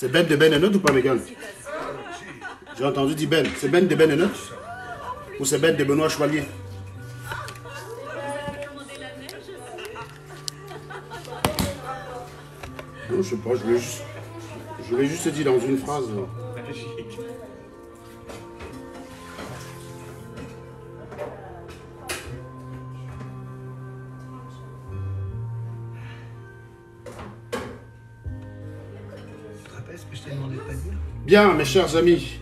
C'est Ben de Ben et Note ou pas, Megan? J'ai entendu dire Ben. C'est Ben de Ben et Note? Ou c'est Ben de Benoît Chevalier? Non, je sais pas, je l'ai juste dit dans une phrase. Bien, mes chers amis,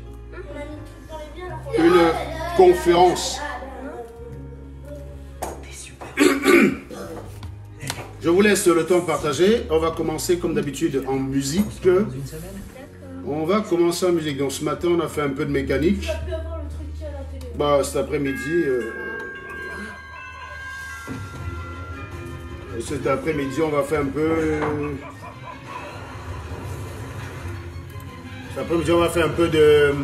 une conférence. Je vous laisse le temps partager. On va commencer comme d'habitude en musique. On va commencer en musique. Donc ce matin, on a fait un peu de mécanique. Bah, cet après-midi, on va faire un peu. Cet après-midi, on va faire un peu de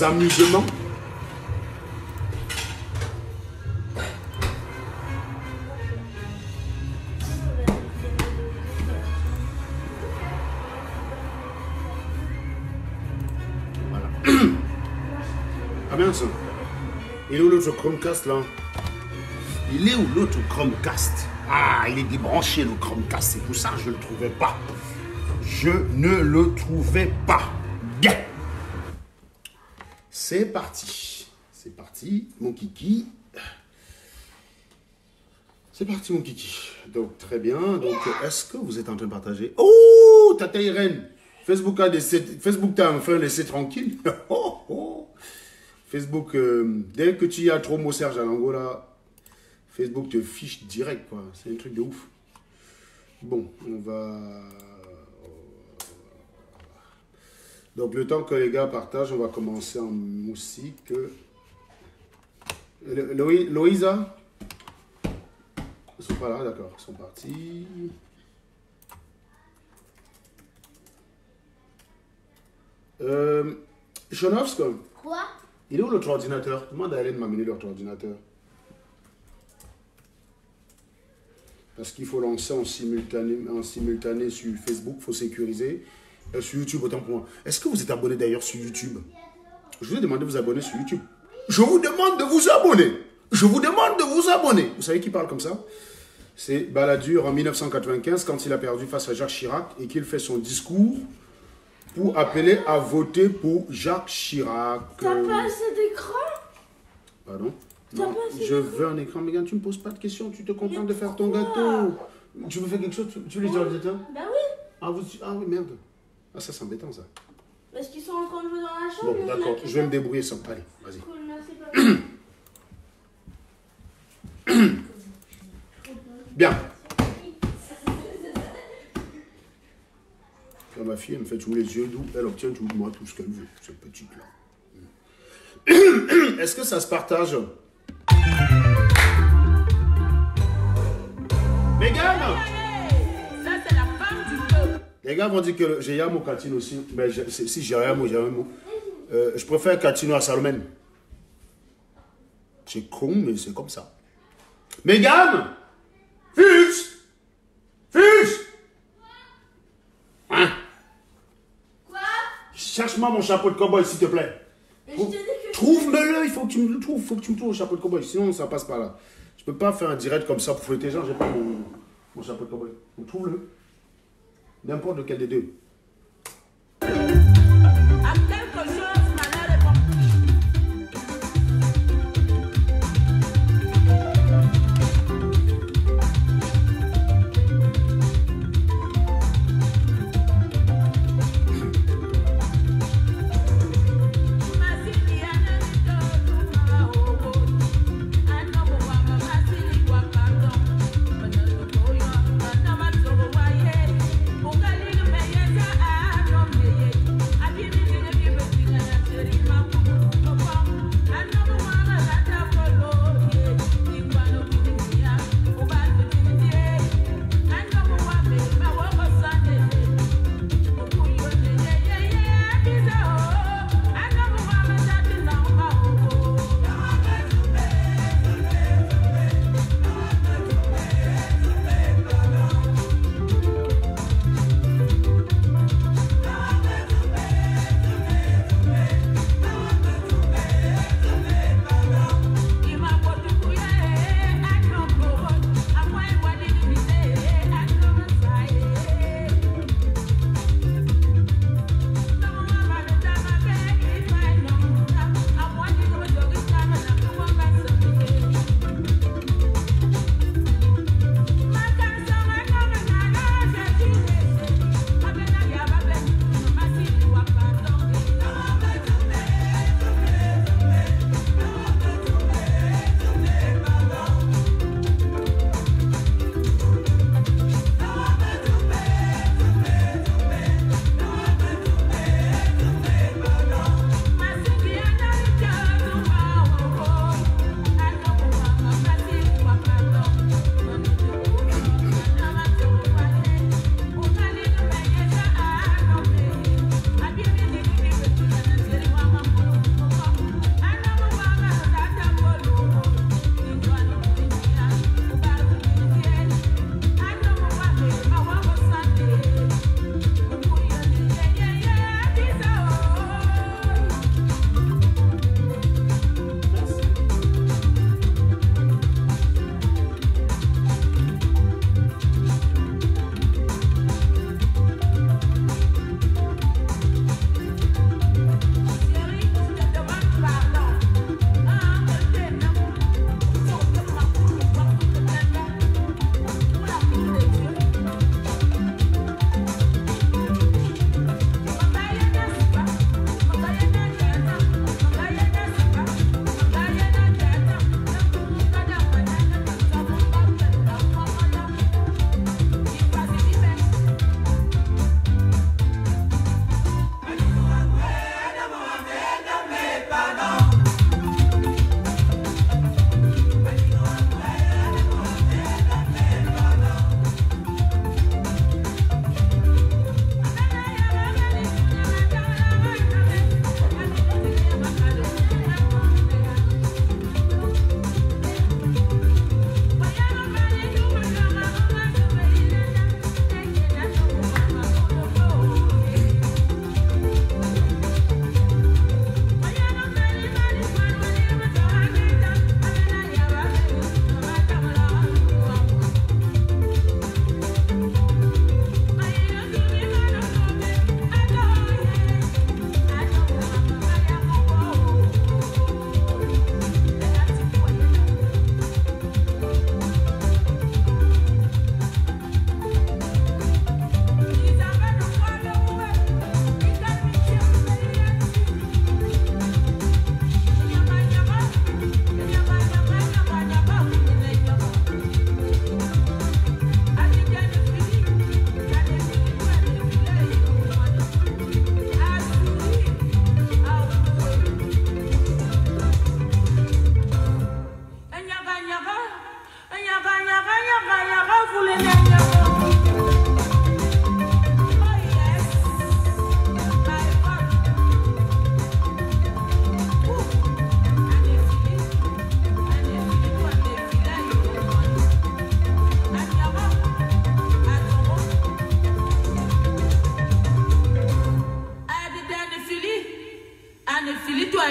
amusements. Ah bien ça. Il est où l'autre Chromecast là? Il est où l'autre Chromecast? Ah, il est débranché le Chromecast, c'est pour ça que je ne le trouvais pas. Je ne le trouvais pas. Bien. C'est parti. C'est parti, mon kiki. C'est parti, mon kiki. Donc, très bien. Donc, est-ce que vous êtes en train de partager? Oh, Tata Irène. Facebook t'a enfin laissé tranquille. Oh, oh. Facebook, dès que tu y as trop mot Serge à l'Angola, Facebook te fiche direct, quoi. C'est un truc de ouf. Bon, on va... Donc, le temps que les gars partagent, on va commencer en musique. Loïsa? Ils sont pas là, d'accord. Ils sont partis. Chonovsk. Quoi? Il est où l'autre ordinateur? Demande à Hélène de m'amener l'autre ordinateur. Parce qu'il faut lancer en simultané sur Facebook, il faut sécuriser. Sur YouTube, autant pour moi. Est-ce que vous êtes abonné d'ailleurs sur YouTube? Je vous ai demandé de vous abonner sur YouTube. Je vous demande de vous abonner. Je vous demande de vous abonner. Vous savez qui parle comme ça? C'est Balladur en 1995, quand il a perdu face à Jacques Chirac et qu'il fait son discours pour appeler à voter pour Jacques Chirac. T'as pas assez d'écran? Pardon? Non, je veux un écran. Megan, tu ne me poses pas de questions. Tu te contentes de faire ton gâteau. Tu veux faire quelque chose? Tu les ordinateurs? Ben oui. Ah oui, merde. Ah, ça, c'est embêtant, ça. Parce qu'ils sont en train de jouer dans la chambre. Bon, d'accord. Je vais me débrouiller sans. Allez, vas-y. Cool, merci, papa. Bien. Quand ma fille, elle me fait tous les yeux doux, elle obtient tout de moi tout ce qu'elle veut, cette petite-là. Est-ce que ça se partage? Mégane! Ça, c'est la femme du peuple. Les gars vont dire que j'ai Yamo Katino aussi. Mais si j'ai un mot, j'ai un mot. Je préfère Katino à Salomène. C'est con, mais c'est comme ça. Mégane! Fils! Fils! Hein? Quoi? Cherche-moi mon chapeau de cowboy, s'il te plaît. Mais je t'ai dit que... Trouve-le, il faut que tu me le trouves. Il faut que tu me trouves le chapeau de cowboy. Sinon, ça passe pas là. Je peux pas faire un direct comme ça pour fouetter les gens. J'ai pas mon chapeau de cowboy. Donc, trouve-le. N'importe lequel des deux. À quelque chose, malheur est bon. Yeah.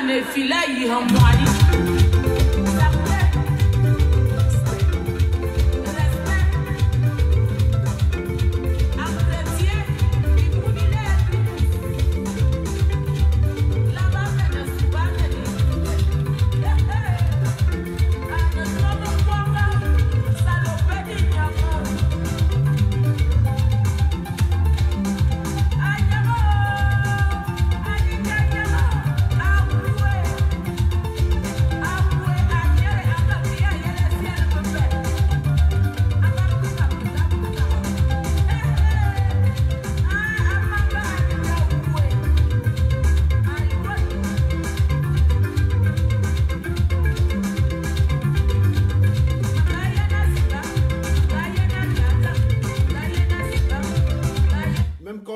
ne filet yi en moali.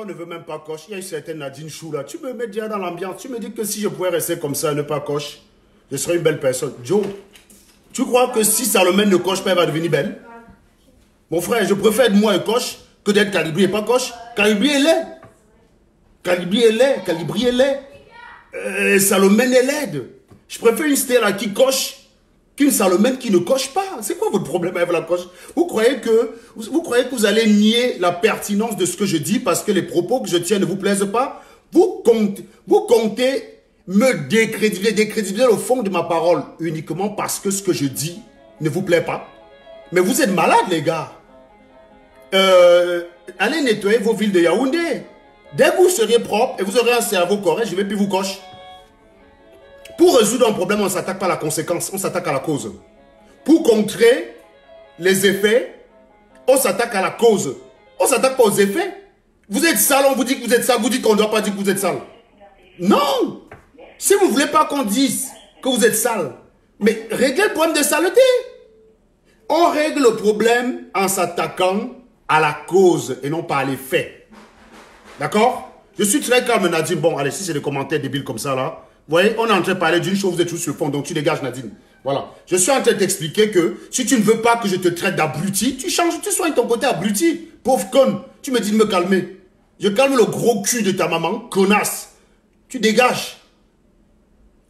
Ne veut même pas coche. Il y a une certaine Nadine Chou là. Tu me mets déjà dans l'ambiance. Tu me dis que si je pouvais rester comme ça, ne pas coche, je serais une belle personne. Joe, tu crois que si Salomé ne coche pas, elle va devenir belle? Mon frère, je préfère être moi et coche que d'être Calibri et pas coche. Calibri est laid. Calibri est laid. Calibri est laid. Salomé est laide. Je préfère une Stella qui coche qu'une Salomé qui ne coche pas. C'est quoi votre problème avec la coche? Vous croyez que vous allez nier la pertinence de ce que je dis parce que les propos que je tiens ne vous plaisent pas? Vous comptez me décrédibiliser au fond de ma parole uniquement parce que ce que je dis ne vous plaît pas? Mais vous êtes malades, les gars. Allez nettoyer vos villes de Yaoundé. Dès que vous serez propre et vous aurez un cerveau correct, je ne vais plus vous cocher. Pour résoudre un problème, on ne s'attaque pas à la conséquence, on s'attaque à la cause. Pour contrer les effets, on s'attaque à la cause. On ne s'attaque pas aux effets. Vous êtes sale, on vous dit que vous êtes sale, vous dites qu'on ne doit pas dire que vous êtes sale. Non! Si vous ne voulez pas qu'on dise que vous êtes sale, mais réglez le problème de saleté. On règle le problème en s'attaquant à la cause et non pas à l'effet. D'accord? Je suis très calme, Nadine. Bon, allez, si c'est des commentaires débiles comme ça, là. Vous voyez, on est en train de parler d'une chose, vous êtes tous sur le fond, donc tu dégages, Nadine. Voilà. Je suis en train de t'expliquer que si tu ne veux pas que je te traite d'abruti, tu changes, tu soignes ton côté abruti. Pauvre conne. Tu me dis de me calmer. Je calme le gros cul de ta maman, connasse. Tu dégages.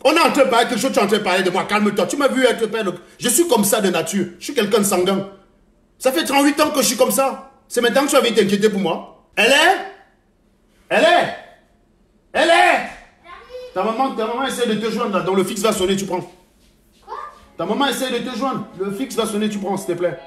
On est en train de parler de quelque chose, tu es en train de parler de moi. Calme-toi. Tu m'as vu être père. Je suis comme ça de nature. Je suis quelqu'un de sanguin. Ça fait 38 ans que je suis comme ça. C'est maintenant que tu avais t'inquiéter pour moi. Elle est Ta maman essaie de te joindre là, donc le fixe va sonner, tu prends. Quoi? Ta maman essaie de te joindre, le fixe va sonner, tu prends, s'il te plaît.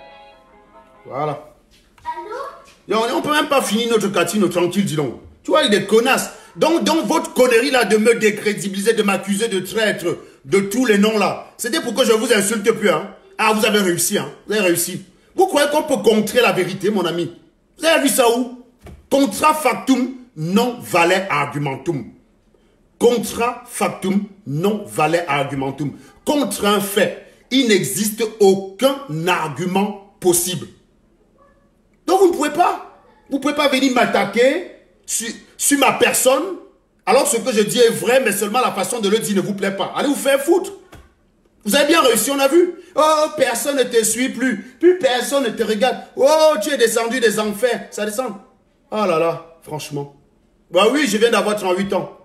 Voilà. Allô? On ne peut même pas finir notre catine tranquille, dis donc. Tu vois, il est des connasses. Donc votre connerie là de me décrédibiliser, de m'accuser de traître, de tous les noms là, c'était pour que je vous insulte plus, hein. Ah, vous avez réussi, hein. Vous avez réussi. Vous croyez qu'on peut contrer la vérité, mon ami? Vous avez vu ça où? Contra factum non vale argumentum. Contra factum non vale argumentum. Contre un fait, il n'existe aucun argument possible. Donc vous ne pouvez pas. Vous ne pouvez pas venir m'attaquer sur ma personne, alors ce que je dis est vrai, mais seulement la façon de le dire ne vous plaît pas. Allez vous faire foutre. Vous avez bien réussi, on a vu. Oh, personne ne te suit plus. Plus personne ne te regarde. Oh, tu es descendu des enfers. Ça descend. Oh là là, franchement. Bah oui, je viens d'avoir 38 ans.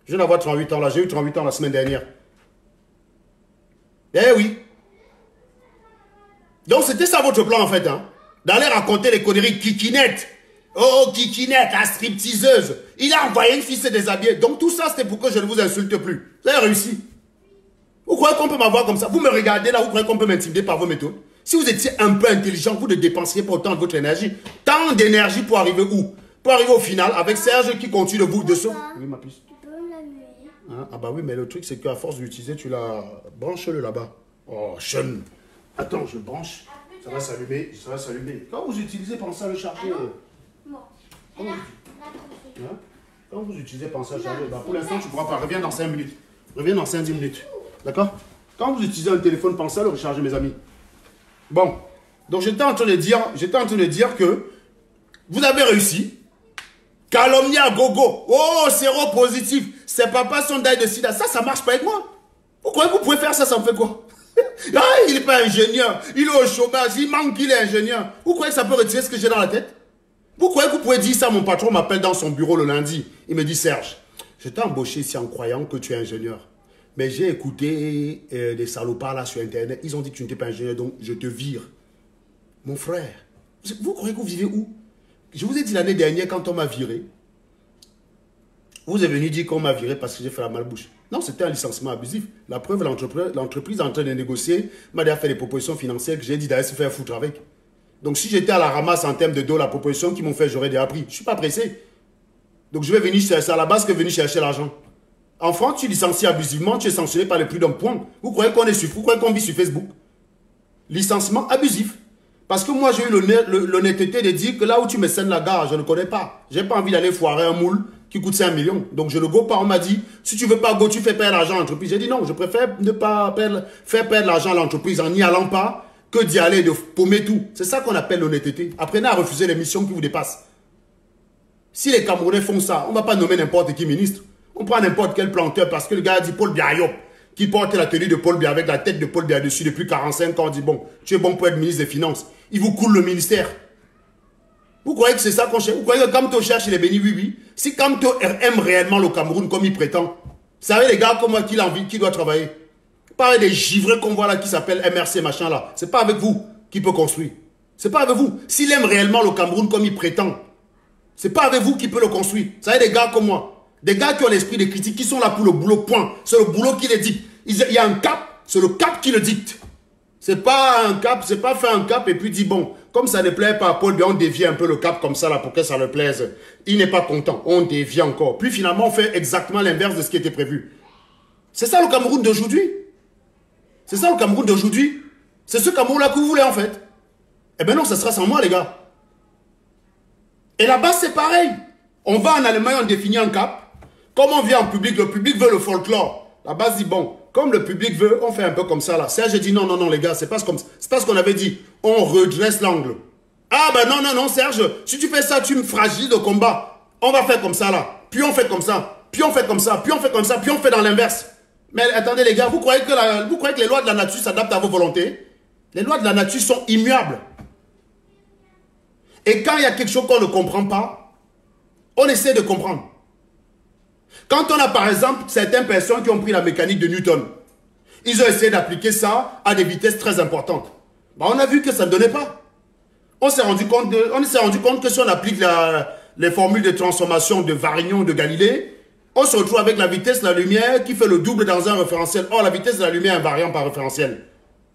Je viens d'avoir 38 ans là. J'ai eu 38 ans la semaine dernière. Eh oui. Donc c'était ça votre plan en fait. Hein? D'aller raconter les conneries Kikinette. Oh, Kikinette, la stripteaseuse. Il a envoyé une fille se déshabiller. Donc tout ça c'était pour que je ne vous insulte plus. Vous avez réussi. Vous croyez qu'on peut m'avoir comme ça? Vous me regardez là, vous croyez qu'on peut m'intimider par vos méthodes? Si vous étiez un peu intelligent, vous ne dépensiez pas autant de votre énergie. Tant d'énergie pour arriver où? Pour arriver au final avec Serge qui continue de vous dessous. Oui, ma puce. Tu peux me l'annuler? Hein? Ah bah oui, mais le truc c'est qu'à force d'utiliser, tu la branches-le là-bas. Oh, jeune. Attends, je branche. Ça va s'allumer, ça va s'allumer. Quand vous utilisez, pensez à le charger. Bon. Quand Là, vous, hein? Quand vous utilisez, pensez à le charger. Bah, pour l'instant, tu ne pourras pas. Reviens dans 5 minutes. Reviens dans 5-10 minutes. D'accord? Quand vous utilisez un téléphone, pensez à le recharger, mes amis. Bon. Donc, j'étais en train de dire que vous avez réussi. Calomnie à gogo. Oh, séropositif. Ses papas sont d'ailleurs de sida. Ça marche pas avec moi. Vous croyez que vous pouvez faire ça, ça me fait quoi? Ah, il n'est pas ingénieur. Il est au chômage. Il manque qu'il est ingénieur. Vous croyez que ça peut retirer ce que j'ai dans la tête? Vous croyez que vous pouvez dire ça? Mon patron m'appelle dans son bureau le lundi. Il me dit, Serge, je t'ai embauché ici en croyant que tu es ingénieur. Mais j'ai écouté des salopards là sur Internet. Ils ont dit que tu n'étais pas ingénieur, donc je te vire. Mon frère, vous croyez que vous vivez où? Je vous ai dit l'année dernière, quand on m'a viré, vous êtes venu dire qu'on m'a viré parce que j'ai fait la malbouche. Non, c'était un licenciement abusif. La preuve, l'entreprise en train de négocier m'a déjà fait des propositions financières que j'ai dit d'aller se faire foutre avec. Donc si j'étais à la ramasse en termes de dos, la proposition qu'ils m'ont fait, j'aurais déjà pris. Je ne suis pas pressé. Donc je vais venir, c'est à la base que venir chercher l'argent. En France, tu licencies abusivement, tu es sanctionné par le prix d'un point. Vous croyez qu'on est sur, vous croyez qu'on vit sur Facebook? Licenciement abusif. Parce que moi, j'ai eu l'honnêteté de dire que là où tu me scènes la gare, je ne connais pas. Je n'ai pas envie d'aller foirer un moule qui coûte 5 millions. Donc, je ne go pas. On m'a dit, si tu ne veux pas go, tu fais perdre l'argent à l'entreprise. J'ai dit non, je préfère ne pas faire perdre l'argent à l'entreprise en n'y allant pas que d'y aller, de paumer tout. C'est ça qu'on appelle l'honnêteté. Apprenez à refuser les missions qui vous dépassent. Si les Camerounais font ça, on ne va pas nommer n'importe qui ministre. On prend n'importe quel planteur parce que le gars a dit Paul Biayop, qui porte la tenue de Paul Biya avec la tête de Paul Biya dessus depuis 45 ans. On dit bon, tu es bon pour être ministre des Finances. Il vous coule le ministère. Vous croyez que c'est ça qu'on cherche? Vous croyez que Kamto cherche les bénis? Oui, oui. Si Kamto aime réellement le Cameroun comme il prétend, c'est avec les gars comme moi qu'il a envie, qui doit travailler. Pas avec des givrés qu'on voit là qui s'appellent MRC machin là. C'est pas avec vous qu'il peut construire. C'est pas avec vous. S'il aime réellement le Cameroun comme il prétend, c'est pas avec vous qu'il peut le construire. C'est avec des gars comme moi. Des gars qui ont l'esprit de critique, qui sont là pour le boulot, point. C'est le boulot qui les dicte. Il y a un cap, c'est le cap qui le dicte. C'est pas un cap, c'est pas faire un cap et puis dire bon, comme ça ne plaît pas à Paul, bien on dévie un peu le cap comme ça là pour que ça le plaise. Il n'est pas content, on dévie encore. Puis finalement on fait exactement l'inverse de ce qui était prévu. C'est ça le Cameroun d'aujourd'hui. C'est ça le Cameroun d'aujourd'hui. C'est ce Cameroun là que vous voulez en fait. Eh ben non, ça sera sans moi les gars. Et là-bas c'est pareil. On va en Allemagne, on définit un cap. Comme on vient en public, le public veut le folklore. La base dit, bon, comme le public veut, on fait un peu comme ça là. Serge dit, non, non, non, les gars, c'est pas ce qu'on avait dit. On redresse l'angle. Ah ben non, non, non, Serge, si tu fais ça, tu me fragilises le combat. On va faire comme ça là. Puis on fait comme ça. Puis on fait comme ça. Puis on fait comme ça. Puis on fait dans l'inverse. Mais attendez les gars, vous croyez que les lois de la nature s'adaptent à vos volontés? Les lois de la nature sont immuables. Et quand il y a quelque chose qu'on ne comprend pas, on essaie de comprendre. Quand on a par exemple certaines personnes qui ont pris la mécanique de Newton, ils ont essayé d'appliquer ça à des vitesses très importantes. Bah, on a vu que ça ne donnait pas. On s'est rendu compte que si on applique les formules de transformation de Varignon de Galilée, on se retrouve avec la vitesse de la lumière qui fait le double dans un référentiel. Or, la vitesse de la lumière est invariante par référentiel.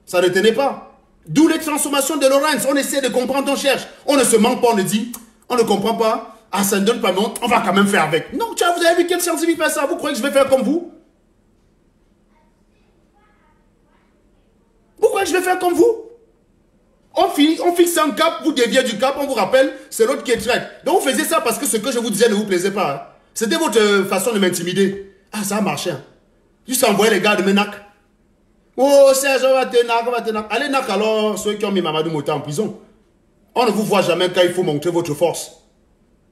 Ça ne tenait pas. D'où les transformations de Lorentz. On essaie de comprendre, on cherche. On ne se manque pas, on ne dit, on ne comprend pas. Ah, ça ne donne pas, non, on va quand même faire avec. Non, tiens, vous avez vu quel scientifique fait ça? Vous croyez que je vais faire comme vous? Vous croyez que je vais faire comme vous? On fixe un cap, vous déviez du cap, on vous rappelle, c'est l'autre qui est traite. Donc vous faisiez ça parce que ce que je vous disais ne vous plaisait pas. Hein. C'était votre façon de m'intimider. Ah, ça a marché. Hein. Juste envoyer les gars de Menac. Oh, Serge, on va te nac, on va te nac. Allez, nac alors, ceux qui ont mis Mamadou Mota en prison. On ne vous voit jamais quand il faut montrer votre force.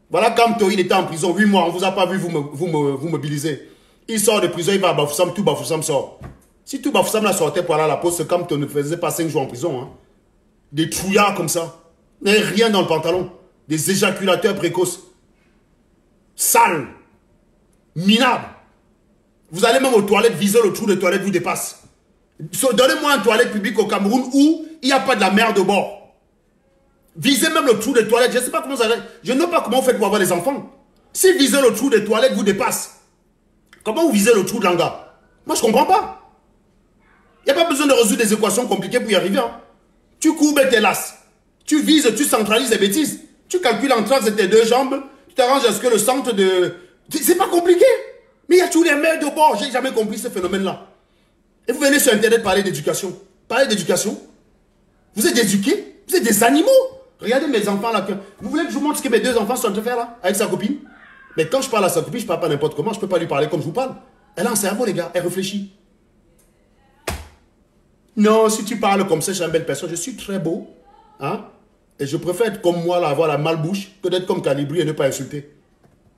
Voilà, Kamto, il était en prison 8 mois, on ne vous a pas vu vous mobiliser. Il sort de prison, il va à Bafoussam, tout Bafoussam sort. Si tout Bafoussam la sortait pour aller à la poste, Kamto ne faisait pas 5 jours en prison. Hein. Des trouillards comme ça. Mais rien dans le pantalon. Des éjaculateurs précoces. Sales. Minables. Vous allez même aux toilettes, viser le trou de toilette vous dépasse. Donnez-moi une toilette publique au Cameroun où il n'y a pas de la merde au bord. Visez même le trou des toilettes. Je ne sais pas comment vous allez. Je ne sais pas comment vous faites pour avoir des enfants. Si viser le trou des toilettes vous dépasse, comment vous visez le trou de l'anga? Moi, je ne comprends pas. Il n'y a pas besoin de résoudre des équations compliquées pour y arriver. Hein. Tu courbes tes laces. Tu vises, tu centralises les bêtises. Tu calcules entre axe de tes deux jambes. Tu t'arranges à ce que le centre de... C'est pas compliqué. Mais il y a tous les merdes au bord. J'ai jamais compris ce phénomène-là. Et vous venez sur Internet parler d'éducation. Parler d'éducation. Vous êtes éduqués. Vous êtes des animaux. Regardez mes enfants là. Vous voulez que je vous montre ce que mes 2 enfants sont en train de faire là? Avec sa copine? Mais quand je parle à sa copine, je ne parle pas n'importe comment. Je ne peux pas lui parler comme je vous parle. Elle a un cerveau, les gars. Elle réfléchit. Non, si tu parles comme ça, je suis une belle personne. Je suis très beau. Hein? Et je préfère être comme moi, là, avoir la malbouche, que d'être comme Calibri et ne pas insulter.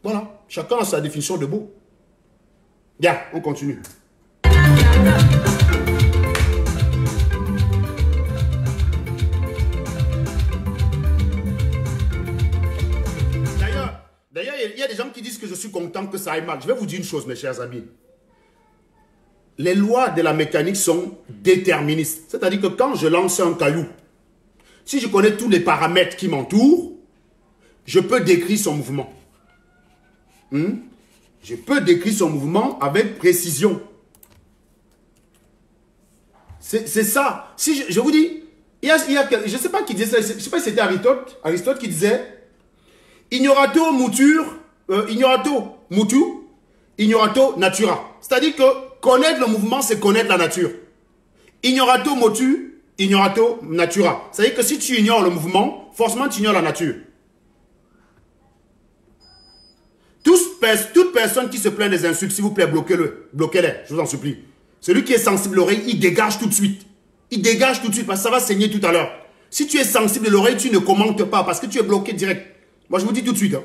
Voilà. Chacun a sa définition de beau. Bien, on continue. D'ailleurs, il y a des gens qui disent que je suis content que ça aille mal. Je vais vous dire une chose, mes chers amis. les lois de la mécanique sont déterministes. C'est-à-dire que quand je lance un caillou, si je connais tous les paramètres qui m'entourent, je peux décrire son mouvement. Je peux décrire son mouvement avec précision. C'est ça. Si je vous dis, je ne sais pas qui disait ça, je ne sais pas si c'était Aristote qui disait ignorato mutur, ignorato natura. C'est-à-dire que connaître le mouvement, c'est connaître la nature. Ignorato motu, ignorato natura. C'est-à-dire que si tu ignores le mouvement, forcément tu ignores la nature. Toute personne qui se plaint des insultes, s'il vous plaît, bloquez-les, je vous en supplie. Celui qui est sensible à l'oreille, il dégage tout de suite. Il dégage tout de suite parce que ça va saigner tout à l'heure. Si tu es sensible à l'oreille, tu ne commentes pas parce que tu es bloqué direct. Moi, je vous dis tout de suite.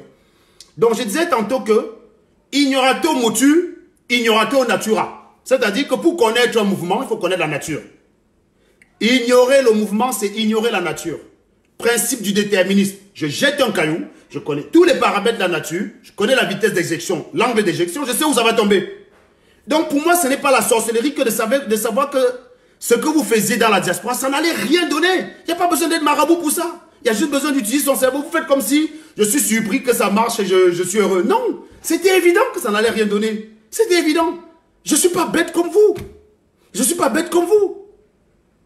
Donc, je disais tantôt que ignorato motu, ignorato natura. C'est-à-dire que pour connaître un mouvement, il faut connaître la nature. Ignorer le mouvement, c'est ignorer la nature. Principe du déterminisme. Je jette un caillou, je connais tous les paramètres de la nature, je connais la vitesse d'exécution, l'angle d'éjection, je sais où ça va tomber. Donc pour moi, ce n'est pas la sorcellerie que de savoir que ce que vous faisiez dans la diaspora, ça n'allait rien donner. Il n'y a pas besoin d'être marabout pour ça. Il y a juste besoin d'utiliser son cerveau. Vous faites comme si je suis surpris que ça marche et je suis heureux. Non, c'était évident que ça n'allait rien donner. C'était évident. Je ne suis pas bête comme vous. Je ne suis pas bête comme vous.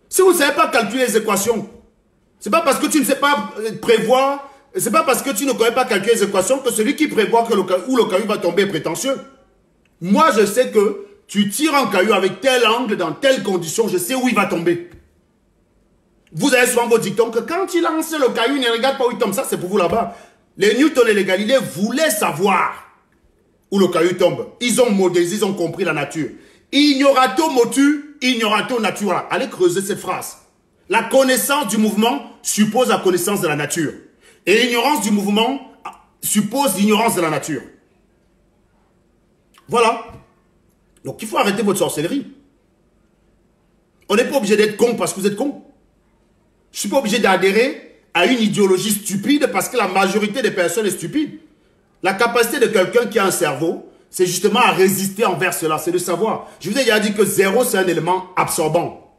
Si vous ne savez pas calculer les équations, c'est pas parce que tu ne sais pas prévoir, c'est pas parce que tu ne connais pas calculer les équations que celui qui prévoit que où le caillou va tomber est prétentieux. Moi, je sais que tu tires un caillou avec tel angle, dans telle condition, je sais où il va tomber. Vous avez souvent vos dictons que quand il lance le caillou, il ne regarde pas où il tombe. Ça, c'est pour vous là-bas. Les Newton et les Galilée voulaient savoir où le caillou tombe. Ils ont modélisé, ils ont compris la nature. Ignorato motu, ignorato natura. Allez creuser cette phrase. La connaissance du mouvement suppose la connaissance de la nature. Et l'ignorance du mouvement suppose l'ignorance de la nature. Voilà. Donc il faut arrêter votre sorcellerie. On n'est pas obligé d'être con parce que vous êtes con. Je ne suis pas obligé d'adhérer à une idéologie stupide parce que la majorité des personnes est stupide. La capacité de quelqu'un qui a un cerveau, c'est justement à résister envers cela, c'est de savoir. Je vous ai déjà dit que 0, c'est un élément absorbant.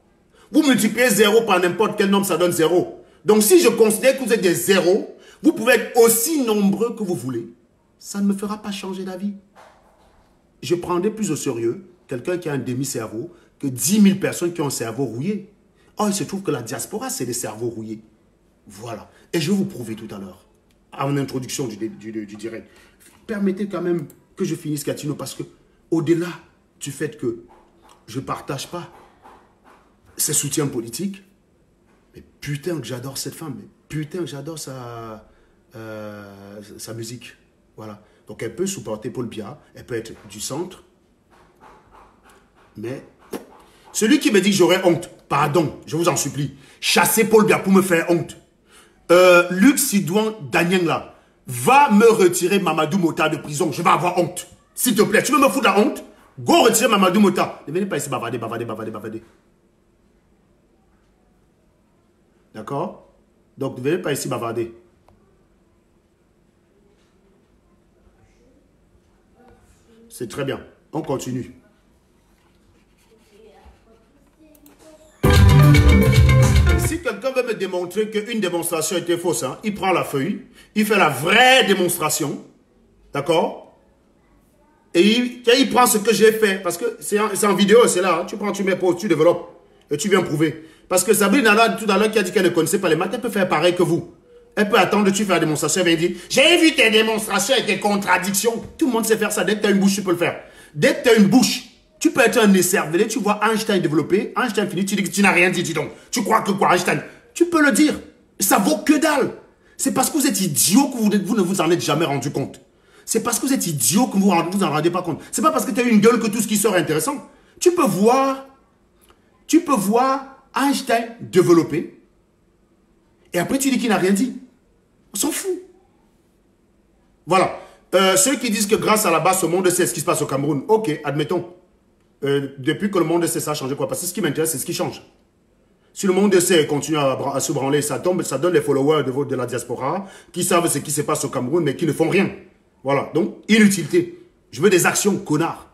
Vous multipliez 0 par n'importe quel nombre, ça donne 0. Donc si je considère que vous êtes des zéros, vous pouvez être aussi nombreux que vous voulez. Ça ne me fera pas changer d'avis. Je prendrai plus au sérieux quelqu'un qui a un demi-cerveau que 10 000 personnes qui ont un cerveau rouillé. Oh, il se trouve que la diaspora, c'est des cerveaux rouillés. Voilà. Et je vais vous prouver tout à l'heure, en introduction du direct. Permettez quand même que je finisse, Catino, parce que au-delà du fait que je ne partage pas ses soutiens politiques, mais putain que j'adore cette femme, mais putain que j'adore sa musique. Voilà. Donc elle peut supporter Paul Biya, elle peut être du centre, mais celui qui me dit que j'aurais honte, pardon, je vous en supplie, chassez Paul Biya pour me faire honte. Luc Sidouan Daniel là, va me retirer Mamadou Mota de prison, je vais avoir honte. S'il te plaît, tu veux me foutre la honte? Go retirer Mamadou Mota. Ne venez pas ici bavarder. D'accord? Donc ne venez pas ici bavarder. C'est très bien. On continue. Si quelqu'un veut me démontrer qu'une démonstration était fausse, hein, il prend la feuille, il fait la vraie démonstration, d'accord? Et il prend ce que j'ai fait, parce que c'est en vidéo, c'est là, hein, tu prends, tu mets pause, tu développes, et tu viens prouver. Parce que Sabrine Nala, tout à l'heure, qui a dit qu'elle ne connaissait pas les maths, elle peut faire pareil que vous. Elle peut attendre, tu fais la démonstration, elle va dire, j'ai vu tes démonstrations et tes contradictions. Tout le monde sait faire ça, dès que tu as une bouche, tu peux le faire. Dès que tu as une bouche, tu peux être un écervelé, tu vois Einstein développé, Einstein fini, tu dis que tu n'as rien dit, dis donc. Tu crois que quoi, Einstein? Tu peux le dire. Ça vaut que dalle. C'est parce que vous êtes idiot que vous ne vous en êtes jamais rendu compte. C'est parce que vous êtes idiot que vous ne vous en rendez pas compte. C'est pas parce que tu as une gueule que tout ce qui sort est intéressant. Tu peux voir Einstein développé, et après tu dis qu'il n'a rien dit. On s'en fout. Voilà. Ceux qui disent que grâce à la base, ce monde sait ce qui se passe au Cameroun. Ok, admettons. Depuis que le monde sait, ça a changé quoi? Parce que ce qui m'intéresse, c'est ce qui change. Si le monde sait continue à se branler, ça tombe, ça donne les followers de la diaspora qui savent ce qui se passe au Cameroun, mais qui ne font rien. Voilà. Donc, inutilité. Je veux des actions, connard.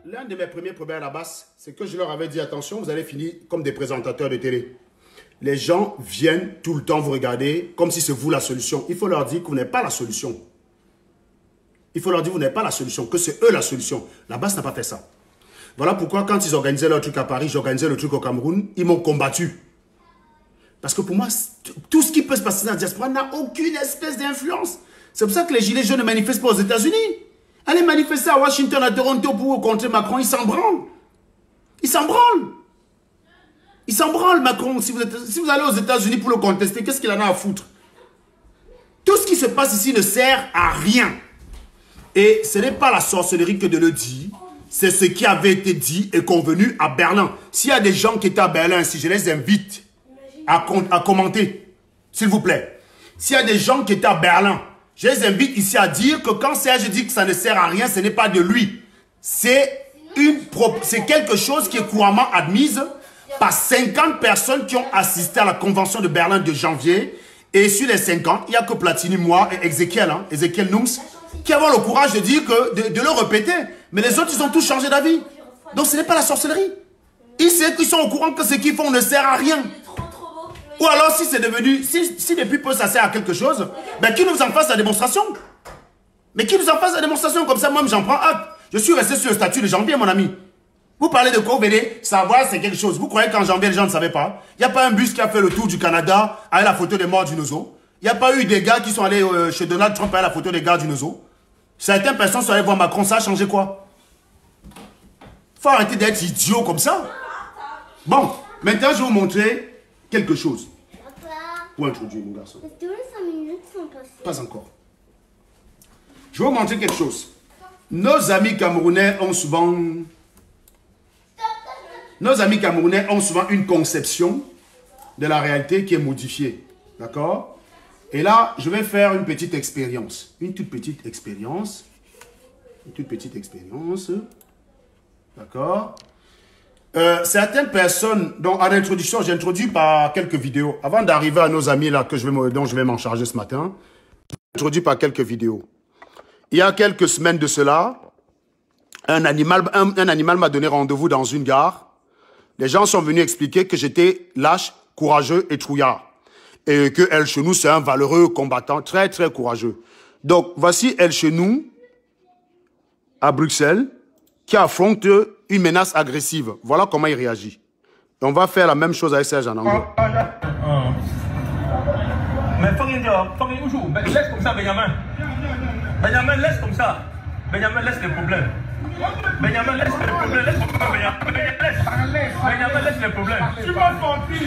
L'un de mes premiers problèmes à la base, c'est que je leur avais dit, attention, vous allez finir comme des présentateurs de télé. Les gens viennent tout le temps vous regarder comme si c'est vous la solution. Il faut leur dire que vous n'êtes pas la solution. Il faut leur dire que vous n'êtes pas la solution, que c'est eux la solution. La base n'a pas fait ça. Voilà pourquoi quand ils organisaient leur truc à Paris, j'organisais le truc au Cameroun, ils m'ont combattu. Parce que pour moi, tout ce qui peut se passer dans la diaspora n'a aucune espèce d'influence. C'est pour ça que les gilets jaunes ne manifestent pas aux États-Unis. Allez manifester à Washington, à Toronto pour contrer Macron, ils s'en branlent. Ils s'en branlent. Ils s'en branlent, Macron. Si vous allez aux États-Unis pour le contester, qu'est-ce qu'il en a à foutre? Tout ce qui se passe ici ne sert à rien. Et ce n'est pas la sorcellerie que de le dire. C'est ce qui avait été dit et convenu à Berlin. S'il y a des gens qui étaient à Berlin, si je les invite à commenter, s'il vous plaît. S'il y a des gens qui étaient à Berlin, je les invite ici à dire que quand Serge dit que ça ne sert à rien, ce n'est pas de lui. C'est quelque chose qui est couramment admise par 50 personnes qui ont assisté à la convention de Berlin de janvier. Et sur les 50, il n'y a que Platini, moi et Ezekiel, Ezekiel Nums, qui avons le courage de dire de le répéter. Mais les autres, ils ont tous changé d'avis. Donc ce n'est pas la sorcellerie. Ils sont au courant que ce qu'ils font ne sert à rien. Ou alors si c'est devenu, si depuis peu ça sert à quelque chose, ben qui nous en fasse la démonstration? Mais qui nous en fasse la démonstration? Comme ça, moi j'en prends acte. Je suis resté sur le statut de janvier, mon ami. Vous parlez de quoi? Vous venez savoir, c'est quelque chose. Vous croyez qu'en janvier, les gens ne savaient pas? Il n'y a pas un bus qui a fait le tour du Canada avec la photo des morts du Nozo. Il n'y a pas eu des gars qui sont allés chez Donald Trump avec la photo des gars du Nozo. Certaines personnes sont allées voir Macron, ça a changé quoi? Faut arrêter d'être idiot comme ça. Bon, maintenant je vais vous montrer quelque chose. Papa. Pour introduire mon garçon. Les 5 minutes sont passées. Pas encore. Je vais vous montrer quelque chose. Nos amis camerounais ont souvent... une conception de la réalité qui est modifiée. D'accord? Et là, je vais faire une petite expérience. Une toute petite expérience. Une toute petite expérience. D'accord? Certaines personnes, donc à l'introduction, j'ai introduit par quelques vidéos. Avant d'arriver à nos amis là dont je vais m'en charger ce matin, j'ai introduit par quelques vidéos. Il y a quelques semaines de cela, un animal m'a donné rendez-vous dans une gare. Les gens sont venus expliquer que j'étais lâche, courageux et trouillard. Et que El Chenou, c'est un valeureux combattant très, très courageux. Donc, voici El Chenou, à Bruxelles, qui affronte une menace agressive. Voilà comment il réagit. Et on va faire la même chose avec Serge Anango. Mais faut rien dire, laisse comme ça, Benjamin. Benjamin, laisse comme ça. Benjamin, laisse les problèmes. Benjamin, laisse les problèmes. Laisse comme ça, Benjamin, laisse les problèmes. Tu m'as senti.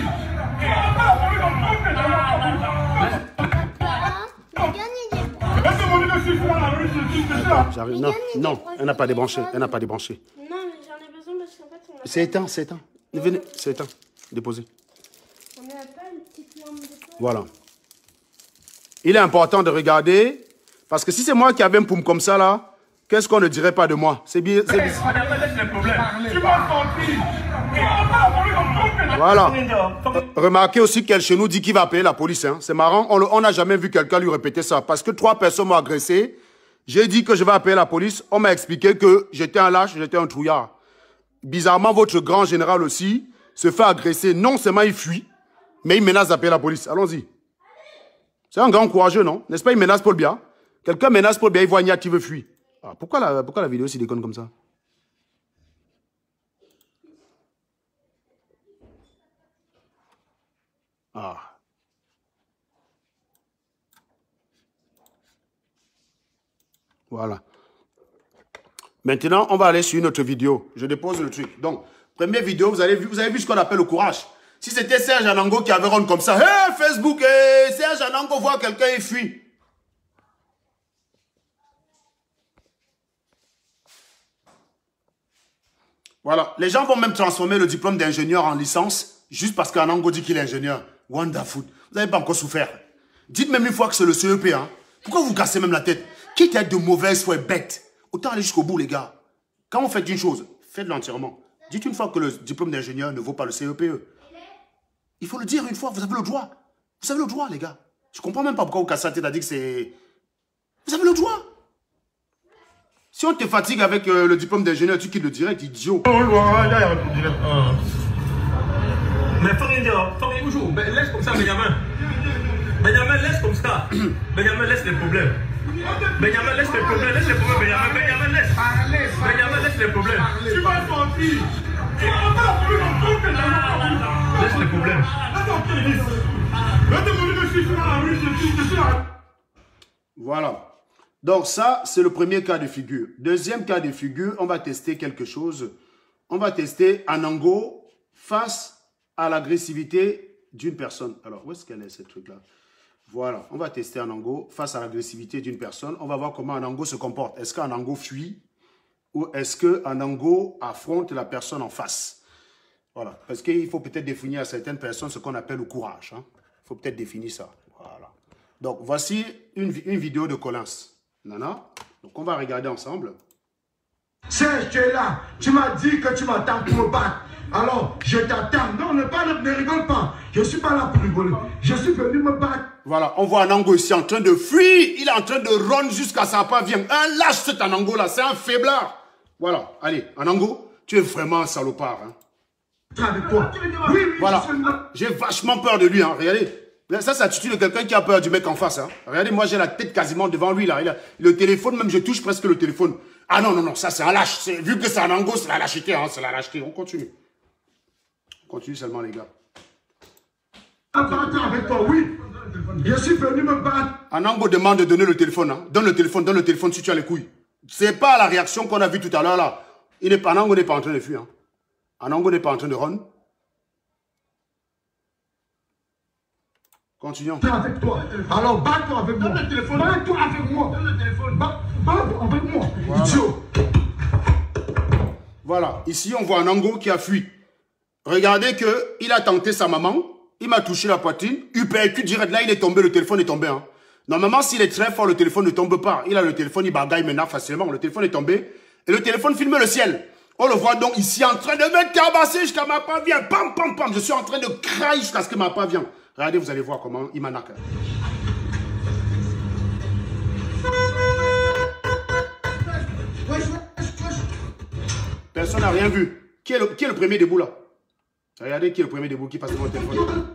J'arrive. Non, non, elle n'a pas débranché. Elle n'a pas débranché. Non, mais j'en ai besoin parce qu'en fait, on a... C'est éteint, c'est éteint. Venez, c'est éteint. Déposez. On n'a pas une petite lampe de poêle. Voilà. Il est important de regarder, parce que si c'est moi qui avais un poum comme ça là, qu'est-ce qu'on ne dirait pas de moi? C'est bien. Voilà. Remarquez aussi qu'elle chez nous dit qu'il va appeler la police. Hein. C'est marrant, on n'a jamais vu quelqu'un lui répéter ça. Parce que 3 personnes m'ont agressé. J'ai dit que je vais appeler la police. On m'a expliqué que j'étais un lâche, j'étais un trouillard. Bizarrement, votre grand général aussi se fait agresser. Non seulement il fuit, mais il menace d'appeler la police. Allons-y. C'est un grand courageux, non? N'est-ce pas, il menace Paul Biya? Quelqu'un menace Paul Biya, il voit Niat qui veut fuir. Ah, pourquoi la vidéo s'y déconne comme ça? Ah. Voilà. Maintenant, on va aller sur une autre vidéo. Je dépose le truc. Donc, première vidéo, vous avez vu ce qu'on appelle le courage. Si c'était Serge Anango qui avait rond comme ça, hey, Facebook, hey, Serge Anango voit quelqu'un et fuit. Voilà. Les gens vont même transformer le diplôme d'ingénieur en licence juste parce qu'Anango dit qu'il est ingénieur. Wonderful. Vous n'avez pas encore souffert. Dites même une fois que c'est le CEP. Hein. Pourquoi vous cassez même la tête? Quitte à être de mauvaise foi bête. Autant aller jusqu'au bout, les gars. Quand vous faites une chose, faites-le entièrement. Dites une fois que le diplôme d'ingénieur ne vaut pas le CEPE. Il faut le dire une fois. Vous avez le droit. Vous avez le droit, les gars. Je ne comprends même pas pourquoi vous cassez la tête à dire que c'est... Vous avez le droit. Si on te fatigue avec le diplôme d'ingénieur, tu quittes le direct, idiot. Mais faut rien dire, toujours. Laisse comme ça, Benjamin. Benjamin, laisse comme ça. Benjamin, laisse les problèmes. Benjamin, laisse les problèmes, laisse les problèmes, Benjamin. Benjamin, laisse. Benjamin, laisse les problèmes. Tu vas sortir. Laisse les problèmes. Voilà. Donc ça, c'est le premier cas de figure. Deuxième cas de figure, on va tester quelque chose. On va tester Anango face à l'agressivité d'une personne. Alors, où est-ce qu'elle est, cette truc-là? Voilà, on va tester Anango face à l'agressivité d'une personne. On va voir comment Anango se comporte. Est-ce qu'Anango fuit ou est-ce qu'Anango affronte la personne en face? Voilà, parce qu'il faut peut-être définir à certaines personnes ce qu'on appelle le courage. Il faut peut-être définir ça. Voilà. Donc, voici une vidéo de Collins. Nana, donc on va regarder ensemble. Serge, tu es là. Tu m'as dit que tu m'attends pour me battre. Alors, je t'attends. Non, ne rigole pas. Je ne suis pas là pour rigoler. Je suis venu me battre. Voilà, on voit Anango ici en train de fuir. Il est en train de run jusqu'à sa part. Viens, un lâche cet Anango-là. C'est un faiblard. Voilà, allez, Anango, tu es vraiment un salopard. Avec toi. Oui, voilà, j'ai vachement peur de lui. Regardez. Ça, c'est l'attitude de quelqu'un qui a peur du mec en face. Regardez, moi, j'ai la tête quasiment devant lui. Là. Le téléphone, même, je touche presque le téléphone. Ah non, non, non, ça, c'est un lâche. Vu que c'est un Anango, c'est la lâcheté. C'est la lâcheté. On continue. On continue seulement, les gars. Avec toi, oui. Je suis venu me battre. Anango demande de donner le téléphone. Donne le téléphone si tu as les couilles. C'est pas la réaction qu'on a vue tout à l'heure, là. Anango n'est pas en train de fuir. Anango n'est pas en train de run. Continuons. Avec toi. Alors, bats-toi avec moi. Bats-toi avec moi. Bats-toi avec moi. Voilà. Idiot. Voilà. Ici, on voit Anango qui a fui. Regardez qu'il a tenté sa maman. Il m'a touché la poitrine. Uppercut direct. Là, il est tombé. Le téléphone est tombé. Normalement, s'il est très fort, le téléphone ne tombe pas. Il a le téléphone, il bagaille maintenant facilement. Le téléphone est tombé. Et le téléphone filme le ciel. On le voit donc ici en train de me tabasser jusqu'à ma part vient. Pam, pam, pam. Je suis en train de crailler jusqu'à ce que ma part vienne. Regardez, vous allez voir comment il m'anaque. Personne n'a rien vu. Qui est le premier debout là? Regardez qui est le premier debout qui passe devant le téléphone.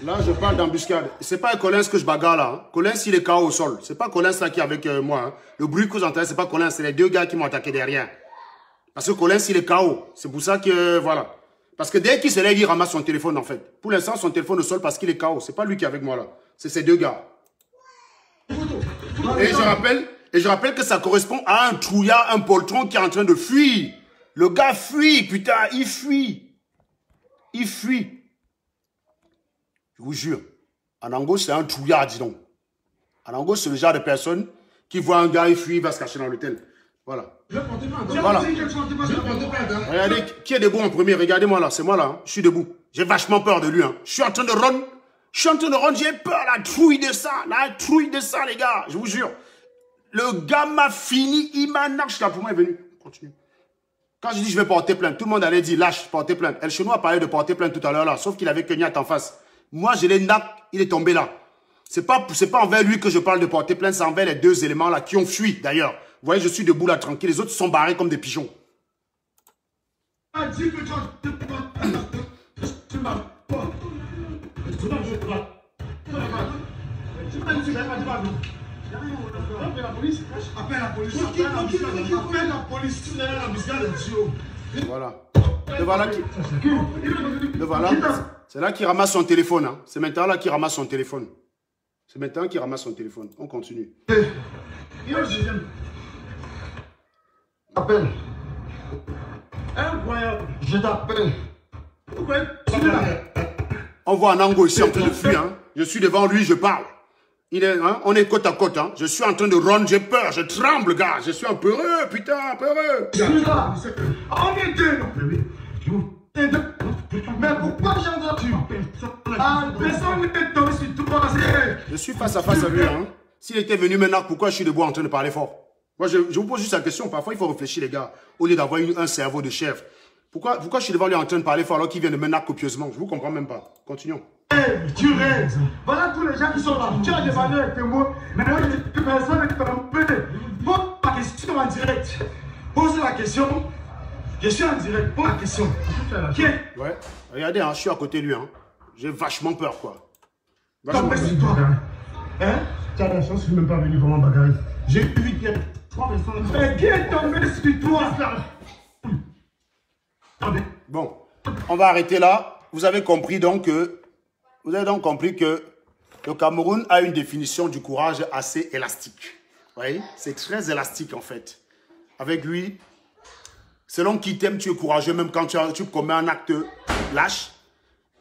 Là, je parle d'embuscade. C'est pas Collins que je bagarre là. Collins, il est KO au sol. C'est pas Collins là qui est avec moi. Le bruit que vous entendez, c'est pas Collins. C'est les deux gars qui m'ont attaqué derrière. Parce que Collins, il est KO. C'est pour ça que, voilà. Parce que dès qu'il se lève, il ramasse son téléphone en fait. Pour l'instant, son téléphone au sol parce qu'il est KO. C'est pas lui qui est avec moi là. C'est ces deux gars. Et je rappelle que ça correspond à un trouillard, un poltron qui est en train de fuir. Le gars fuit, putain, il fuit. Il fuit. Je vous jure, Anango, c'est un trouillard, dis donc. Anango, c'est le genre de personne qui voit un gars, il fuit, il va se cacher dans l'hôtel. Voilà. Voilà. Regardez, qui est debout en premier? Regardez-moi là, c'est moi là. Je suis debout. J'ai vachement peur de lui. Je suis en train de run. J'ai peur, la trouille de ça, les gars. Je vous jure. Le gars m'a fini, il m'anarche là. Pour moi, il est venu. Continue. Quand je dis je vais porter plainte, tout le monde allait dire lâche, porter plainte. El Chenois a parlé de porter plainte tout à l'heure là, sauf qu'il avait Kenyat en face. Moi, je l'ai nac, il est tombé là. C'est pas envers lui que je parle de porter plainte, c'est envers les deux éléments là qui ont fui d'ailleurs. Vous voyez, je suis debout là tranquille, les autres sont barrés comme des pigeons. Voilà. Le voilà. C'est là qu'il ramasse son téléphone. C'est maintenant là qu'il ramasse son téléphone. On continue. Appelle. Incroyable. Je t'appelle. On voit Anango ici en train de fuir. Je suis devant lui, je parle. On est côte à côte. Je suis en train de run, j'ai peur, je tremble, gars. Je suis un peureux, putain, peureux. Mais pourquoi j'ai entendu? Je suis face à face à lui. S'il était venu maintenant, pourquoi je suis debout en train de parler fort? Moi, je vous pose juste la question. Parfois, il faut réfléchir, les gars, au lieu d'avoir un cerveau de chèvre. Pourquoi je suis devant lui en train de parler fort alors qu'il vient de me narguer copieusement? Je ne vous comprends même pas. Continuons. Tu rêves. Voilà tous les gens qui sont là. Tu as des valeurs avec tes mots. Maintenant, il y a des personnes qui peuvent pose la question en direct. Pose la question. Je suis en direct. Pose la question. Qui est? Ouais. Regardez, hein, je suis à côté de lui. Hein. J'ai vachement peur, quoi. Vachement peur. Toi. Hein? Tu as la chance, je ne suis même pas venu vraiment bagarrer. J'ai vu qu'il y a 3 personnes. Mais qui est tombé sur toi? Bon, on va arrêter là. Vous avez compris donc que le Cameroun a une définition du courage assez élastique. Vous voyez? C'est très élastique en fait. Avec lui, selon qui t'aime, tu es courageux même quand tu commets un acte lâche.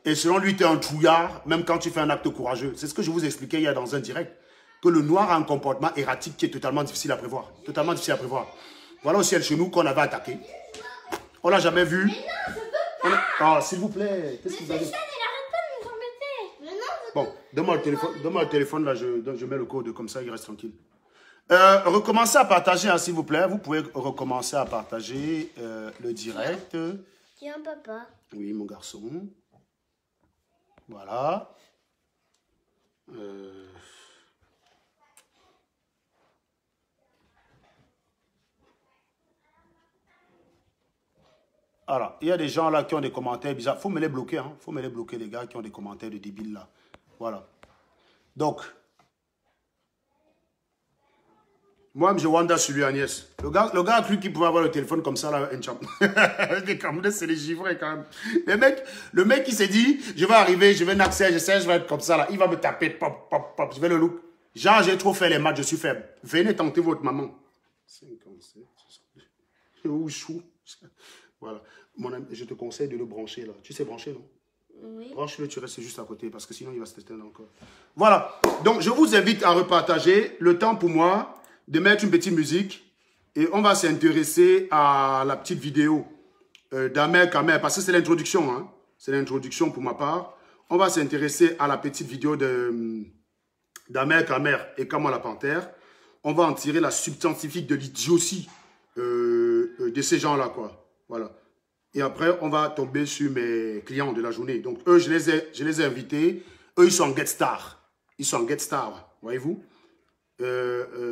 Et selon lui, tu es un trouillard même quand tu fais un acte courageux. C'est ce que je vous expliquais hier dans un direct. Que le noir a un comportement erratique qui est totalement difficile à prévoir. Totalement difficile à prévoir. Voilà aussi elle chez nous qu'on avait attaqué. On l'a jamais vu. Mais non, Ah, s'il vous plaît. Qu'est-ce que vous avez? il arrête pas de nous embêter. Mais non, Bon, donne-moi le téléphone, là, je mets le code, comme ça, il reste tranquille. Recommencez à partager, hein, s'il vous plaît. Vous pouvez recommencer à partager le direct. tiens, papa. Oui, mon garçon. Voilà. Alors, il y a des gens là qui ont des commentaires bizarres. Il faut me les bloquer, hein. Il faut me les bloquer, les gars qui ont des commentaires de débiles là. Voilà. Donc, moi, je Wanda sur lui, Agnès. Le gars a cru qu'il pouvait avoir le téléphone comme ça, là, un champ. Les Camerounais, c'est les givrés quand même. Le mec, il s'est dit, je vais arriver, je vais n'accéder, je vais être comme ça, là. Il va me taper, pop, pop, pop. Je vais le look. Genre, j'ai trop fait les maths, je suis faible. Venez tenter votre maman. 57, 62. Où chou. Voilà. Mon ami, je te conseille de le brancher, là. Tu sais brancher, non? Oui. Branche-le, tu restes juste à côté, parce que sinon, il va se tester encore. Voilà. Donc, je vous invite à repartager. Le temps pour moi de mettre une petite musique et on va s'intéresser à la petite vidéo d'Amer Kamer, parce que c'est l'introduction, hein. C'est l'introduction pour ma part. On va s'intéresser à la petite vidéo d'Amer Kamer et Kama la Panthère. On va en tirer la substantifique de l'idiotie de ces gens-là, quoi. Voilà. Et après, on va tomber sur mes clients de la journée. Donc, eux, je les ai invités. Eux, ils sont en get star. Ils sont en get star, voyez-vous.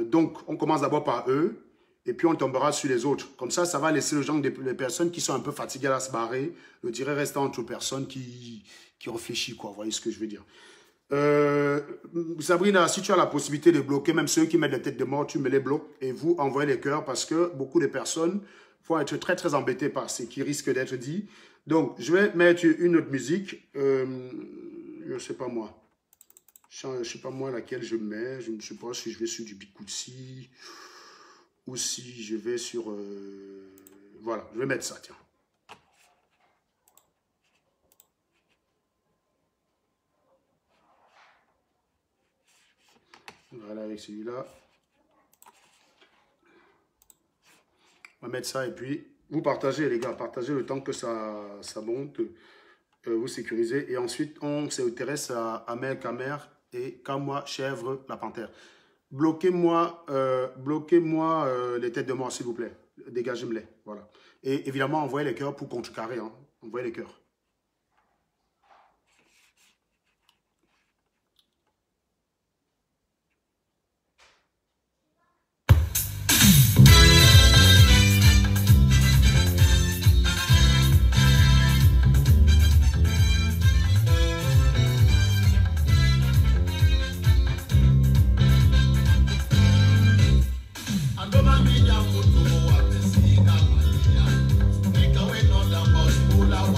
Donc, on commence d'abord par eux, et puis on tombera sur les autres. Comme ça, ça va laisser le genre des personnes qui sont un peu fatiguées à se barrer. Le tirer restant entre personnes qui réfléchissent, quoi. Vous voyez ce que je veux dire. Sabrina, si tu as la possibilité de bloquer, même ceux qui mettent des têtes de mort, tu me les bloques, et vous envoyez les cœurs, parce que beaucoup de personnes vont être très, très embêtées par ce qui risque d'être dit. Donc, je vais mettre une autre musique. Je ne sais pas moi. Je ne sais pas moi laquelle je mets. Je ne sais pas si je vais sur du Bikutsi ou si je vais sur... Voilà, je vais mettre ça, tiens. Voilà, avec celui-là. On va mettre ça et puis vous partagez, les gars. Partagez le temps que ça monte. Vous sécurisez. Et ensuite, on s'intéresse à Amer Kamer et Kama Chèvre la Panthère. Bloquez-moi les têtes de mort, s'il vous plaît. Dégagez-moi-les. Voilà. Et évidemment, envoyez les cœurs pour contrecarrer. Hein. Envoyez les cœurs. Make a way, no, the boss, pull out,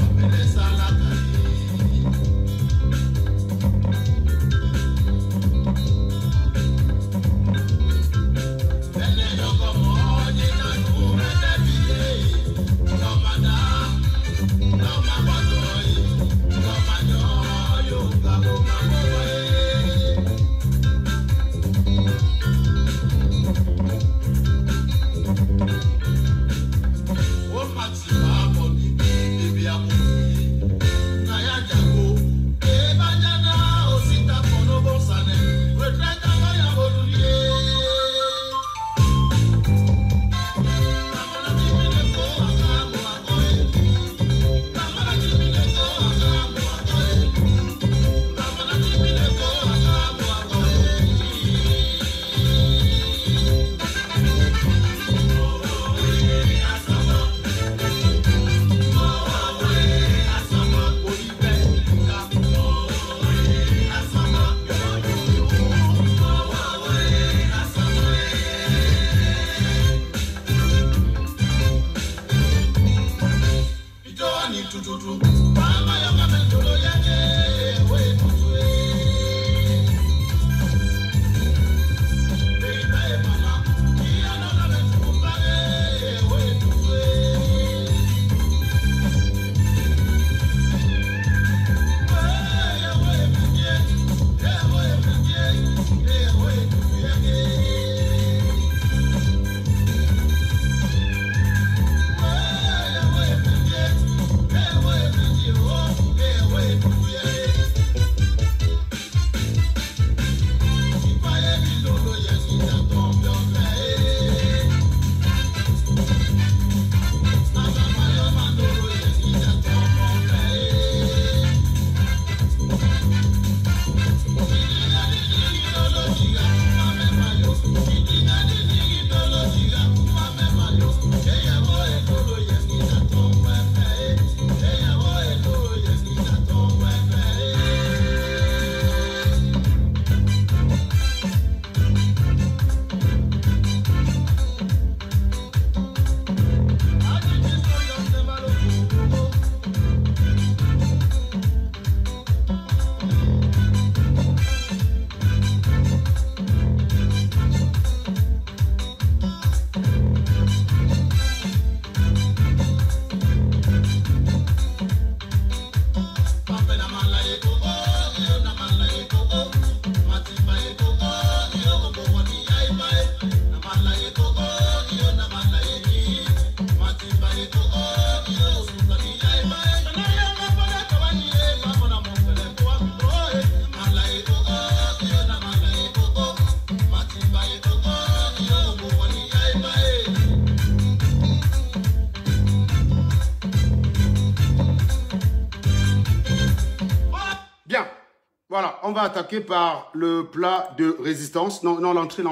on va attaquer par le plat de résistance. Non, l'entrée.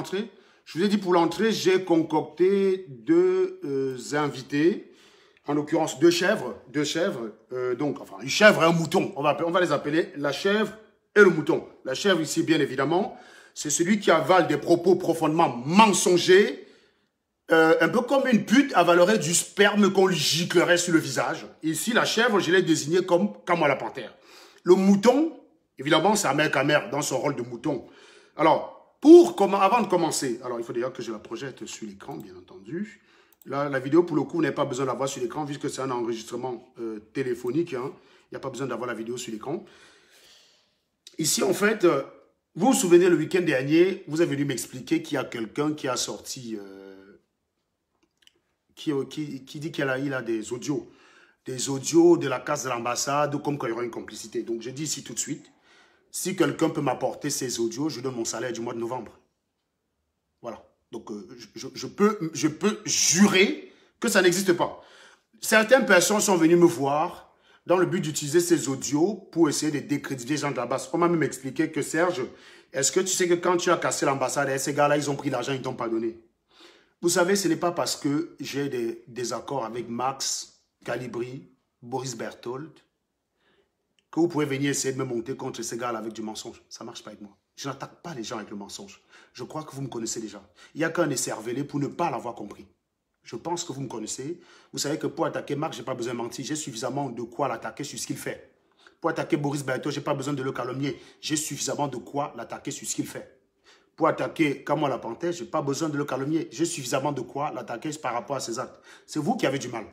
Je vous ai dit pour l'entrée, j'ai concocté deux invités. En l'occurrence, deux chèvres. Donc, enfin, une chèvre et un mouton. On va les appeler la chèvre et le mouton. La chèvre ici, bien évidemment, c'est celui qui avale des propos profondément mensongers. Un peu comme une pute avalerait du sperme qu'on lui giclerait sur le visage. Ici, la chèvre, je l'ai désignée comme Kama la panthère. Le mouton, évidemment, c'est Ahmed Kamer dans son rôle de mouton. Alors, avant de commencer, alors il faut d'ailleurs que je la projette sur l'écran, bien entendu. Là, la vidéo, pour le coup, vous n'avez pas besoin de la voir sur l'écran, vu que c'est un enregistrement téléphonique. Hein. Il n'y a pas besoin d'avoir la vidéo sur l'écran. Ici, en fait, vous vous souvenez, le week-end dernier, vous avez venu m'expliquer qu'il y a quelqu'un qui a sorti... qui dit qu'il a des audios. Des audios de la case de l'ambassade, comme quand il y aura une complicité. Donc, je dis ici tout de suite, si quelqu'un peut m'apporter ces audios, je donne mon salaire du mois de novembre. Voilà. Donc, je peux jurer que ça n'existe pas. Certaines personnes sont venues me voir dans le but d'utiliser ces audios pour essayer de décréditer les gens de la base. On m'a même expliqué que, Serge, est-ce que tu sais que quand tu as cassé l'ambassade, ces gars-là, ils ont pris l'argent, ils ne t'ont pas donné? Vous savez, ce n'est pas parce que j'ai des désaccords avec Max, Calibri, Boris Berthold, que vous pouvez venir essayer de me monter contre ces gars-là avec du mensonge. Ça ne marche pas avec moi. Je n'attaque pas les gens avec le mensonge. Je crois que vous me connaissez déjà. Il n'y a qu'un écervelé pour ne pas l'avoir compris. Je pense que vous me connaissez. Vous savez que pour attaquer Max, je n'ai pas besoin de mentir. J'ai suffisamment de quoi l'attaquer sur ce qu'il fait. Pour attaquer Boris Berthold, je n'ai pas besoin de le calomnier. J'ai suffisamment de quoi l'attaquer sur ce qu'il fait. Pour attaquer Kama la panthère, je n'ai pas besoin de le calomnier. J'ai suffisamment de quoi l'attaquer par rapport à ses actes. C'est vous qui avez du mal.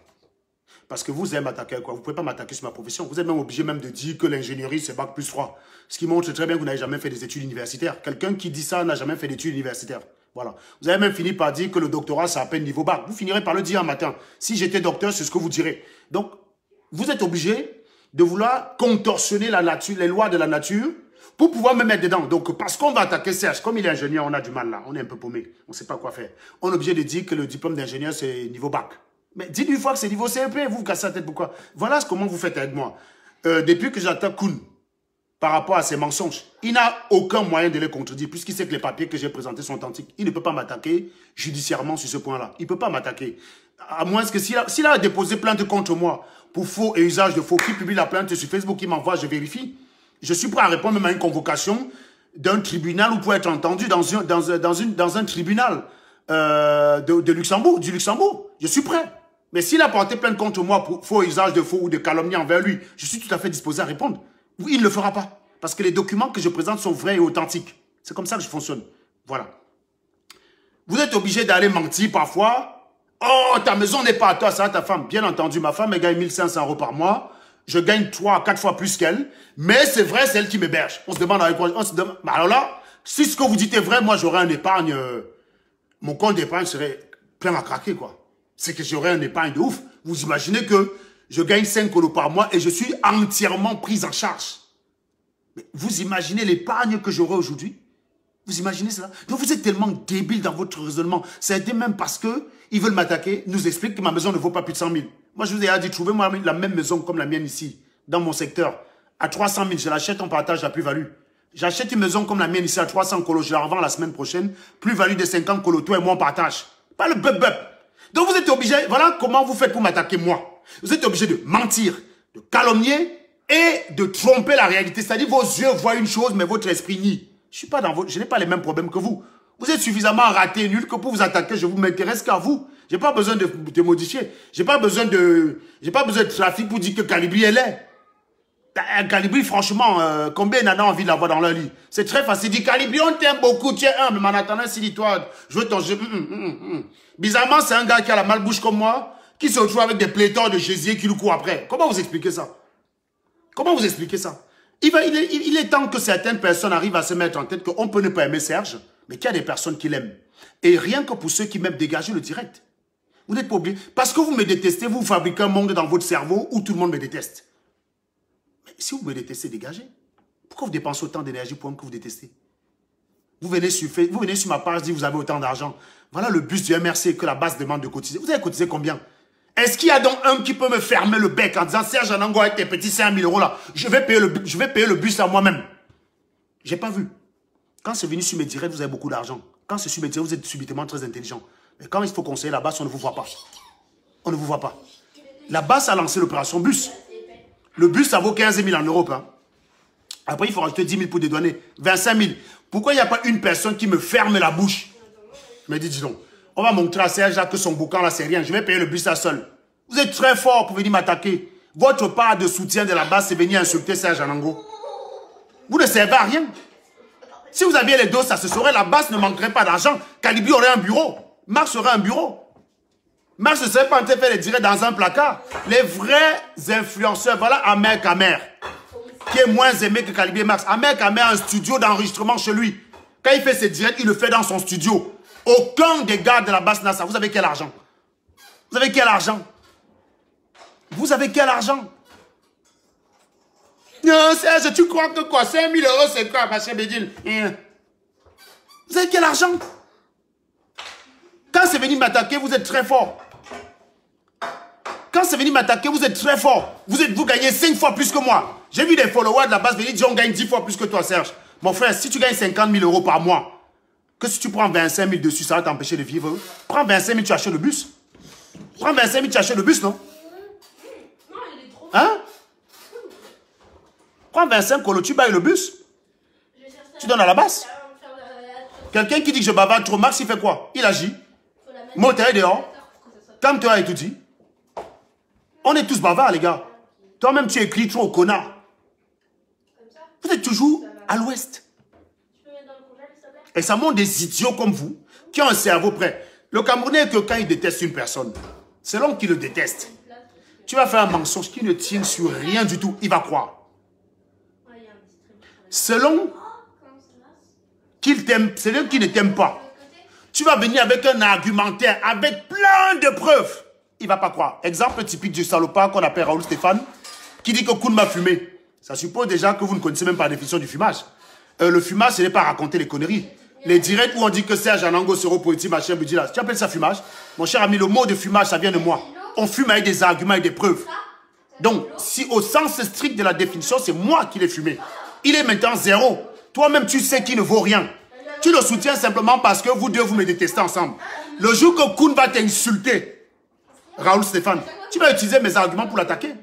Parce que vous aimez m'attaquer à quoi? Vous ne pouvez pas m'attaquer sur ma profession. Vous êtes même obligé même de dire que l'ingénierie, c'est bac plus 3. Ce qui montre très bien que vous n'avez jamais fait des études universitaires. Quelqu'un qui dit ça n'a jamais fait d'études universitaires. Voilà. Vous avez même fini par dire que le doctorat, c'est à peine niveau bac. Vous finirez par le dire un matin. Si j'étais docteur, c'est ce que vous direz. Donc, vous êtes obligé de vouloir contorsionner la nature, les lois de la nature, pour pouvoir me mettre dedans. Donc, parce qu'on va attaquer Serge, comme il est ingénieur, on a du mal là. On est un peu paumé. On ne sait pas quoi faire. On est obligé de dire que le diplôme d'ingénieur, c'est niveau bac. Mais dites une fois que c'est niveau CEP, vous vous cassez la tête pourquoi? Voilà comment vous faites avec moi. Depuis que j'attaque Koun, par rapport à ses mensonges, il n'a aucun moyen de les contredire, puisqu'il sait que les papiers que j'ai présentés sont authentiques. Il ne peut pas m'attaquer judiciairement sur ce point-là. Il ne peut pas m'attaquer. À moins que s'il a déposé plainte contre moi pour faux et usage de faux, qui publie la plainte sur Facebook, il m'envoie, je vérifie. Je suis prêt à répondre même à une convocation d'un tribunal ou pour être entendu dans un tribunal du Luxembourg. Je suis prêt. Mais s'il a porté plainte contre moi pour faux usage de faux ou de calomnie envers lui, je suis tout à fait disposé à répondre. Il ne le fera pas. Parce que les documents que je présente sont vrais et authentiques. C'est comme ça que je fonctionne. Voilà. Vous êtes obligé d'aller mentir parfois. Oh, ta maison n'est pas à toi, c'est à ta femme. Bien entendu, ma femme, elle gagne 1500 € par mois. Je gagne 3 à 4 fois plus qu'elle. Mais c'est vrai, c'est elle qui m'héberge. On se demande avec quoi. Alors là, si ce que vous dites est vrai, moi j'aurais un épargne. Mon compte d'épargne serait plein à craquer, quoi. C'est que j'aurais un épargne de ouf. Vous imaginez que je gagne 5 € par mois et je suis entièrement pris en charge. Mais vous imaginez l'épargne que j'aurai aujourd'hui? Vous imaginez cela? Donc vous êtes tellement débile dans votre raisonnement. C'est même parce qu'ils veulent m'attaquer, nous expliquent que ma maison ne vaut pas plus de 100 000. Moi, je vous ai dit, trouvez-moi la même maison comme la mienne ici, dans mon secteur. À 300 000, je l'achète, on partage la plus-value. J'achète une maison comme la mienne ici à 300 colos, je la revends la semaine prochaine. Plus-value de 50 colos, toi et moi, on partage. Pas le bub-bub. Donc vous êtes obligé, voilà comment vous faites pour m'attaquer moi. Vous êtes obligé de mentir, de calomnier et de tromper la réalité. C'est-à-dire vos yeux voient une chose, mais votre esprit nie. Je n'ai pas les mêmes problèmes que vous. Vous êtes suffisamment raté et nul que pour vous attaquer, je vous m'intéresse qu'à vous. J'ai pas besoin de modifier. J'ai pas besoin de trafic pour dire que Calibri est laid. Calibri, franchement, combien de nanas ont envie de l'avoir dans leur lit? C'est très facile. Dit Calibri, on t'aime beaucoup, tu es humble, mais en attendant, si dis-toi, je veux ton jeu. Bizarrement, c'est un gars qui a la malbouche comme moi, qui se retrouve avec des pléthores de gésiers qui le courent après. Comment vous expliquez ça? Comment vous expliquez ça? Il est temps que certaines personnes arrivent à se mettre en tête qu'on peut ne pas aimer Serge, mais qu'il y a des personnes qui l'aiment. Et rien que pour ceux qui m'aiment, dégagez le direct. Vous n'êtes pas obligé. Parce que vous me détestez, vous fabriquez un monde dans votre cerveau où tout le monde me déteste. Mais si vous me détestez, dégagez. Pourquoi vous dépensez autant d'énergie pour un que vous détestez? Vous venez sur ma page, dites vous avez autant d'argent. Voilà le bus du MRC que la base demande de cotiser. Vous avez cotisé combien? Est-ce qu'il y a donc un qui peut me fermer le bec en disant Serge Anango avec tes petits 5 000 € là, je vais payer le bus à moi-même? J'ai pas vu. Quand c'est venu sur mes directs, vous avez beaucoup d'argent. Quand c'est sur mes directs, vous êtes subitement très intelligent. Mais quand il faut conseiller la base, on ne vous voit pas. On ne vous voit pas. La base a lancé l'opération bus. Le bus, ça vaut 15 000 en Europe. Hein. Après, il faut rajouter 10 000 pour dédouaner. 25 000. Pourquoi il n'y a pas une personne qui me ferme la bouche? Je me dis, dis donc, on va montrer à Serge que son boucan là, c'est rien. Je vais payer le bus à seul. Vous êtes très fort pour venir m'attaquer. Votre part de soutien de la base, c'est venir insulter Serge Anango. Vous ne servez à rien. Si vous aviez les dos, ça se saurait. La base ne manquerait pas d'argent. Calibi aurait un bureau. Marx aurait un bureau. Marx ne serait pas en train de faire les directs dans un placard. Les vrais influenceurs, voilà Ahmed Kamer, qui est moins aimé que Calibi et Marx. Ahmed Kamer a un studio d'enregistrement chez lui. Quand il fait ses directs, il le fait dans son studio. Aucun des gars de la base n'a ça. Vous avez quel argent? Vous avez quel argent? Vous avez quel argent? Non, Serge, tu crois que quoi? 5 000 euros, c'est quoi, ma chère Bédine? Vous avez quel argent? Quand c'est venu m'attaquer, vous êtes très fort. Quand c'est venu m'attaquer, vous êtes très fort. Vous gagnez 5 fois plus que moi. J'ai vu des followers de la base venir dire on gagne 10 fois plus que toi, Serge. Mon frère, si tu gagnes 50 000 euros par mois, que si tu prends 25 000 dessus, ça va t'empêcher de vivre. Prends 25 000, tu achètes le bus. Prends 25 000, tu achètes le bus, non? Hein? Prends 25 colos, tu bailles le bus. Tu donnes à la base. Quelqu'un qui dit que je bavarde trop, Max, il fait quoi? Il agit. Moteur dehors. Comme toi et tout dit. On est tous bavards, les gars. Toi-même, tu écris trop, connard. Vous êtes toujours à l'ouest. Et ça montre des idiots comme vous, qui ont un cerveau prêt. Le Camerounais, que quand il déteste une personne, selon qu'il le déteste, tu vas faire un mensonge qui ne tient sur rien du tout, il va croire. Selon qu'il t'aime, selon qu'il ne t'aime pas, tu vas venir avec un argumentaire, avec plein de preuves. Il ne va pas croire. Exemple typique du salopard qu'on appelle Raoul Stéphane, qui dit que Koun m'a fumé. Ça suppose déjà que vous ne connaissez même pas la définition du fumage. Le fumage, ce n'est pas raconter les conneries. Les directs où on dit que Serge Anango sera politique, ma chère Budila, tu appelles ça fumage? Mon cher ami, le mot de fumage, ça vient de moi. On fume avec des arguments et des preuves. Donc, si au sens strict de la définition, c'est moi qui l'ai fumé. Il est maintenant 0. Toi-même, tu sais qu'il ne vaut rien. Tu le soutiens simplement parce que vous deux, vous me détestez ensemble. Le jour que Koun va t'insulter, Raoul Stéphane, tu vas utiliser mes arguments pour l'attaquer.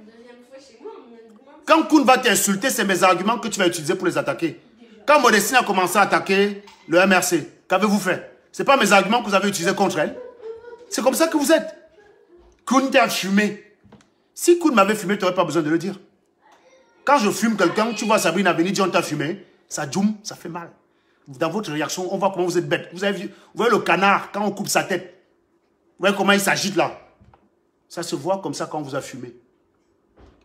Quand Koun va t'insulter, c'est mes arguments que tu vas utiliser pour les attaquer. Quand Modestine a commencé à attaquer le MRC, qu'avez-vous fait? Ce n'est pas mes arguments que vous avez utilisés contre elle. C'est comme ça que vous êtes. Koun t'a fumé. Si Koun m'avait fumé, tu n'aurais pas besoin de le dire. Quand je fume quelqu'un, tu vois Sabrina venir dire on t'a fumé, ça djoum, ça fait mal. Dans votre réaction, on voit comment vous êtes bête. Vous voyez le canard, quand on coupe sa tête. Vous voyez comment il s'agite là. Ça se voit comme ça quand on vous a fumé.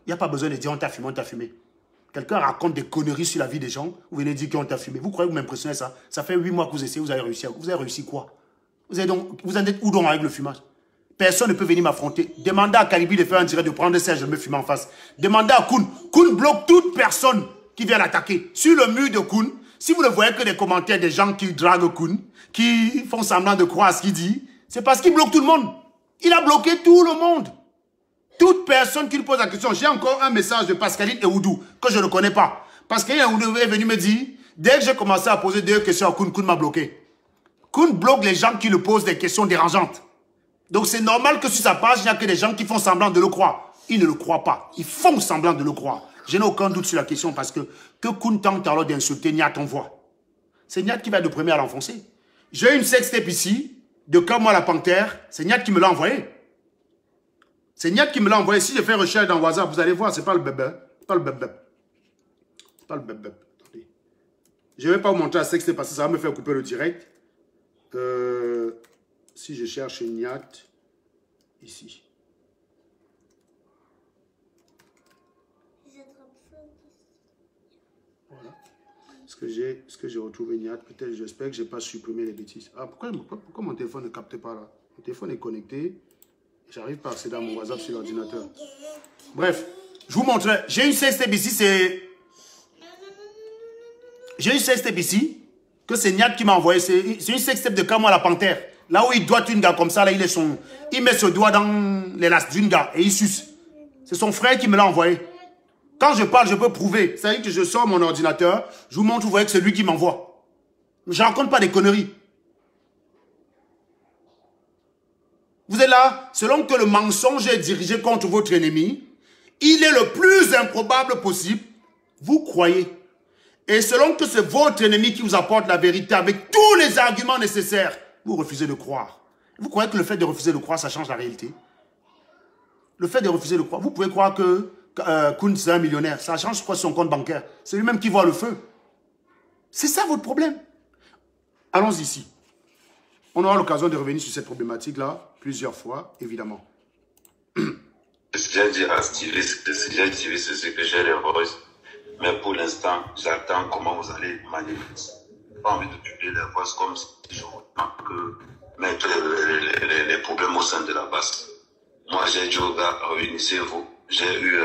Il n'y a pas besoin de dire on t'a fumé, on t'a fumé. Quelqu'un raconte des conneries sur la vie des gens, vous venez dire qu'on t'a fumé. Vous croyez que vous m'impressionnez ça? Ça fait 8 mois que vous essayez, vous avez réussi. Vous avez réussi quoi? Vous en êtes où donc avec le fumage? Personne ne peut venir m'affronter. Demandez à Calibi de faire un direct, de prendre Serge, de me fumer en face. Demandez à Koun. Koun bloque toute personne qui vient l'attaquer. Sur le mur de Koun, si vous ne voyez que des commentaires des gens qui draguent Koun, qui font semblant de croire à ce qu'il dit, c'est parce qu'il bloque tout le monde. Il a bloqué tout le monde. Toute personne qui lui pose la question. J'ai encore un message de Pascaline Eoudou que je ne connais pas. Pascaline Eoudou est venu me dire, dès que j'ai commencé à poser 2 questions à Koun, Koun m'a bloqué. Koun bloque les gens qui lui posent des questions dérangeantes. Donc c'est normal que sur sa page, il n'y a que des gens qui font semblant de le croire. Ils ne le croient pas. Ils font semblant de le croire. Je n'ai aucun doute sur la question parce que Koun tente alors d'insulter Niat, on voit. C'est Niat qui va être le premier à l'enfoncer. J'ai une sextape ici, de Comme moi la panthère. C'est Niat qui me l'a envoyé. C'est Niat qui me l'a envoyé. Si je fais recherche dans WhatsApp, vous allez voir, c'est pas le bébé. Pas le bébé. Pas le bébé. Attendez. Je ne vais pas vous montrer la sextape parce que ça va me faire couper le direct. Si je cherche Niat, ici. Voilà. Ce que j'ai retrouvé Niat, peut-être, j'espère que je n'ai pas supprimé les bêtises. Ah, pourquoi mon téléphone ne capte pas là? Mon téléphone est connecté. J'arrive pas à accéder à mon WhatsApp sur l'ordinateur. Bref, je vous montrerai. J'ai une sextape ici, c'est... J'ai une sextape ici, que c'est Niat qui m'a envoyé. C'est une sextape de Kamo à la panthère. Là où il doit une gars comme ça, là, il met ce doigt dans l'élastique d'une gars et il suce. C'est son frère qui me l'a envoyé. Quand je parle, je peux prouver. Ça veut dire que je sors mon ordinateur, je vous montre, vous voyez que c'est lui qui m'envoie. Je ne raconte pas des conneries. Vous êtes là, selon que le mensonge est dirigé contre votre ennemi, il est le plus improbable possible, vous croyez. Et selon que c'est votre ennemi qui vous apporte la vérité avec tous les arguments nécessaires, vous refusez de croire. Vous croyez que le fait de refuser de croire, ça change la réalité? Le fait de refuser de croire, vous pouvez croire que Kunz est un millionnaire, ça change quoi son compte bancaire? C'est lui-même qui voit le feu. C'est ça votre problème. Allons ici. On aura l'occasion de revenir sur cette problématique-là plusieurs fois, évidemment. J'ai dit à Stevie, c'est ce que j'ai les voices. Mais pour l'instant, j'attends comment vous allez manipuler. Je n'ai pas envie de publier les voices comme si je vois que mettre les problèmes au sein de la base. Moi, j'ai dit aux gars, réunissez-vous. J'ai eu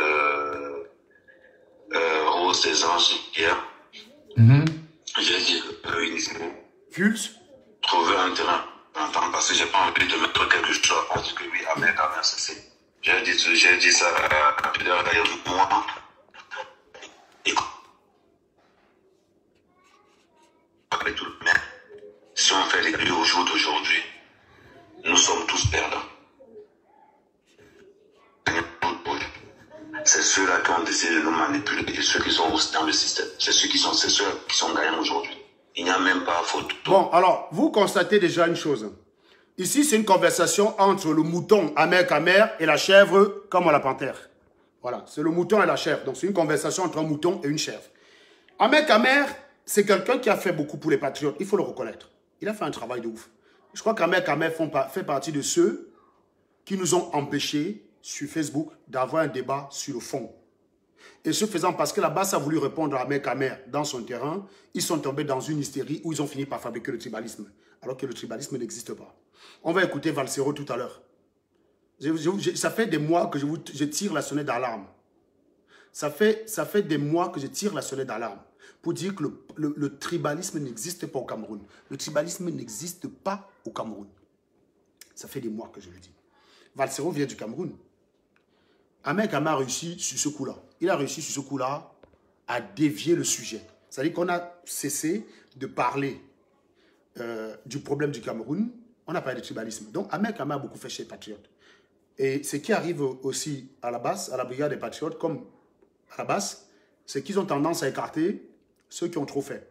Rose des Anges hier. J'ai dit, réunissez-vous. Fulz. Trouver un terrain d'entente parce que j'ai pas envie de mettre quelque chose parce que oui, Ahmed, c'est. J'ai dit ça derrière moi. Et avec tout le monde, si on fait les grilles au jour d'aujourd'hui, nous sommes tous perdants. C'est ceux-là qui ont décidé de nous manipuler et ceux qui sont dans le système. C'est ceux qui sont gagnants aujourd'hui. Il n'y a même pas photo. Bon, alors, vous constatez déjà une chose. Ici, c'est une conversation entre le mouton Ahmed Kamer et la chèvre comme la panthère. Voilà, c'est le mouton et la chèvre. Donc, c'est une conversation entre un mouton et une chèvre. Ahmed Kamer, c'est quelqu'un qui a fait beaucoup pour les patriotes. Il faut le reconnaître. Il a fait un travail de ouf. Je crois qu'Ahmed Kamer fait partie de ceux qui nous ont empêchés sur Facebook d'avoir un débat sur le fond. Et ce faisant, parce que la base a voulu répondre à Ahmed Kamer dans son terrain, ils sont tombés dans une hystérie où ils ont fini par fabriquer le tribalisme. Alors que le tribalisme n'existe pas. On va écouter Valsero tout à l'heure. Ça fait des mois que je tire la sonnette d'alarme. Ça fait des mois que je tire la sonnette d'alarme pour dire que le tribalisme n'existe pas au Cameroun. Le tribalisme n'existe pas au Cameroun. Ça fait des mois que je le dis. Valsero vient du Cameroun. Ahmed Kamer a réussi sur ce coup-là. Il a réussi sur ce coup-là à dévier le sujet. C'est-à-dire qu'on a cessé de parler du problème du Cameroun. On a parlé de tribalisme. Donc Ahmed Kamer a beaucoup fait chez les patriotes. Et ce qui arrive aussi à la base, à la brigade des patriotes, comme à la base, c'est qu'ils ont tendance à écarter ceux qui ont trop fait.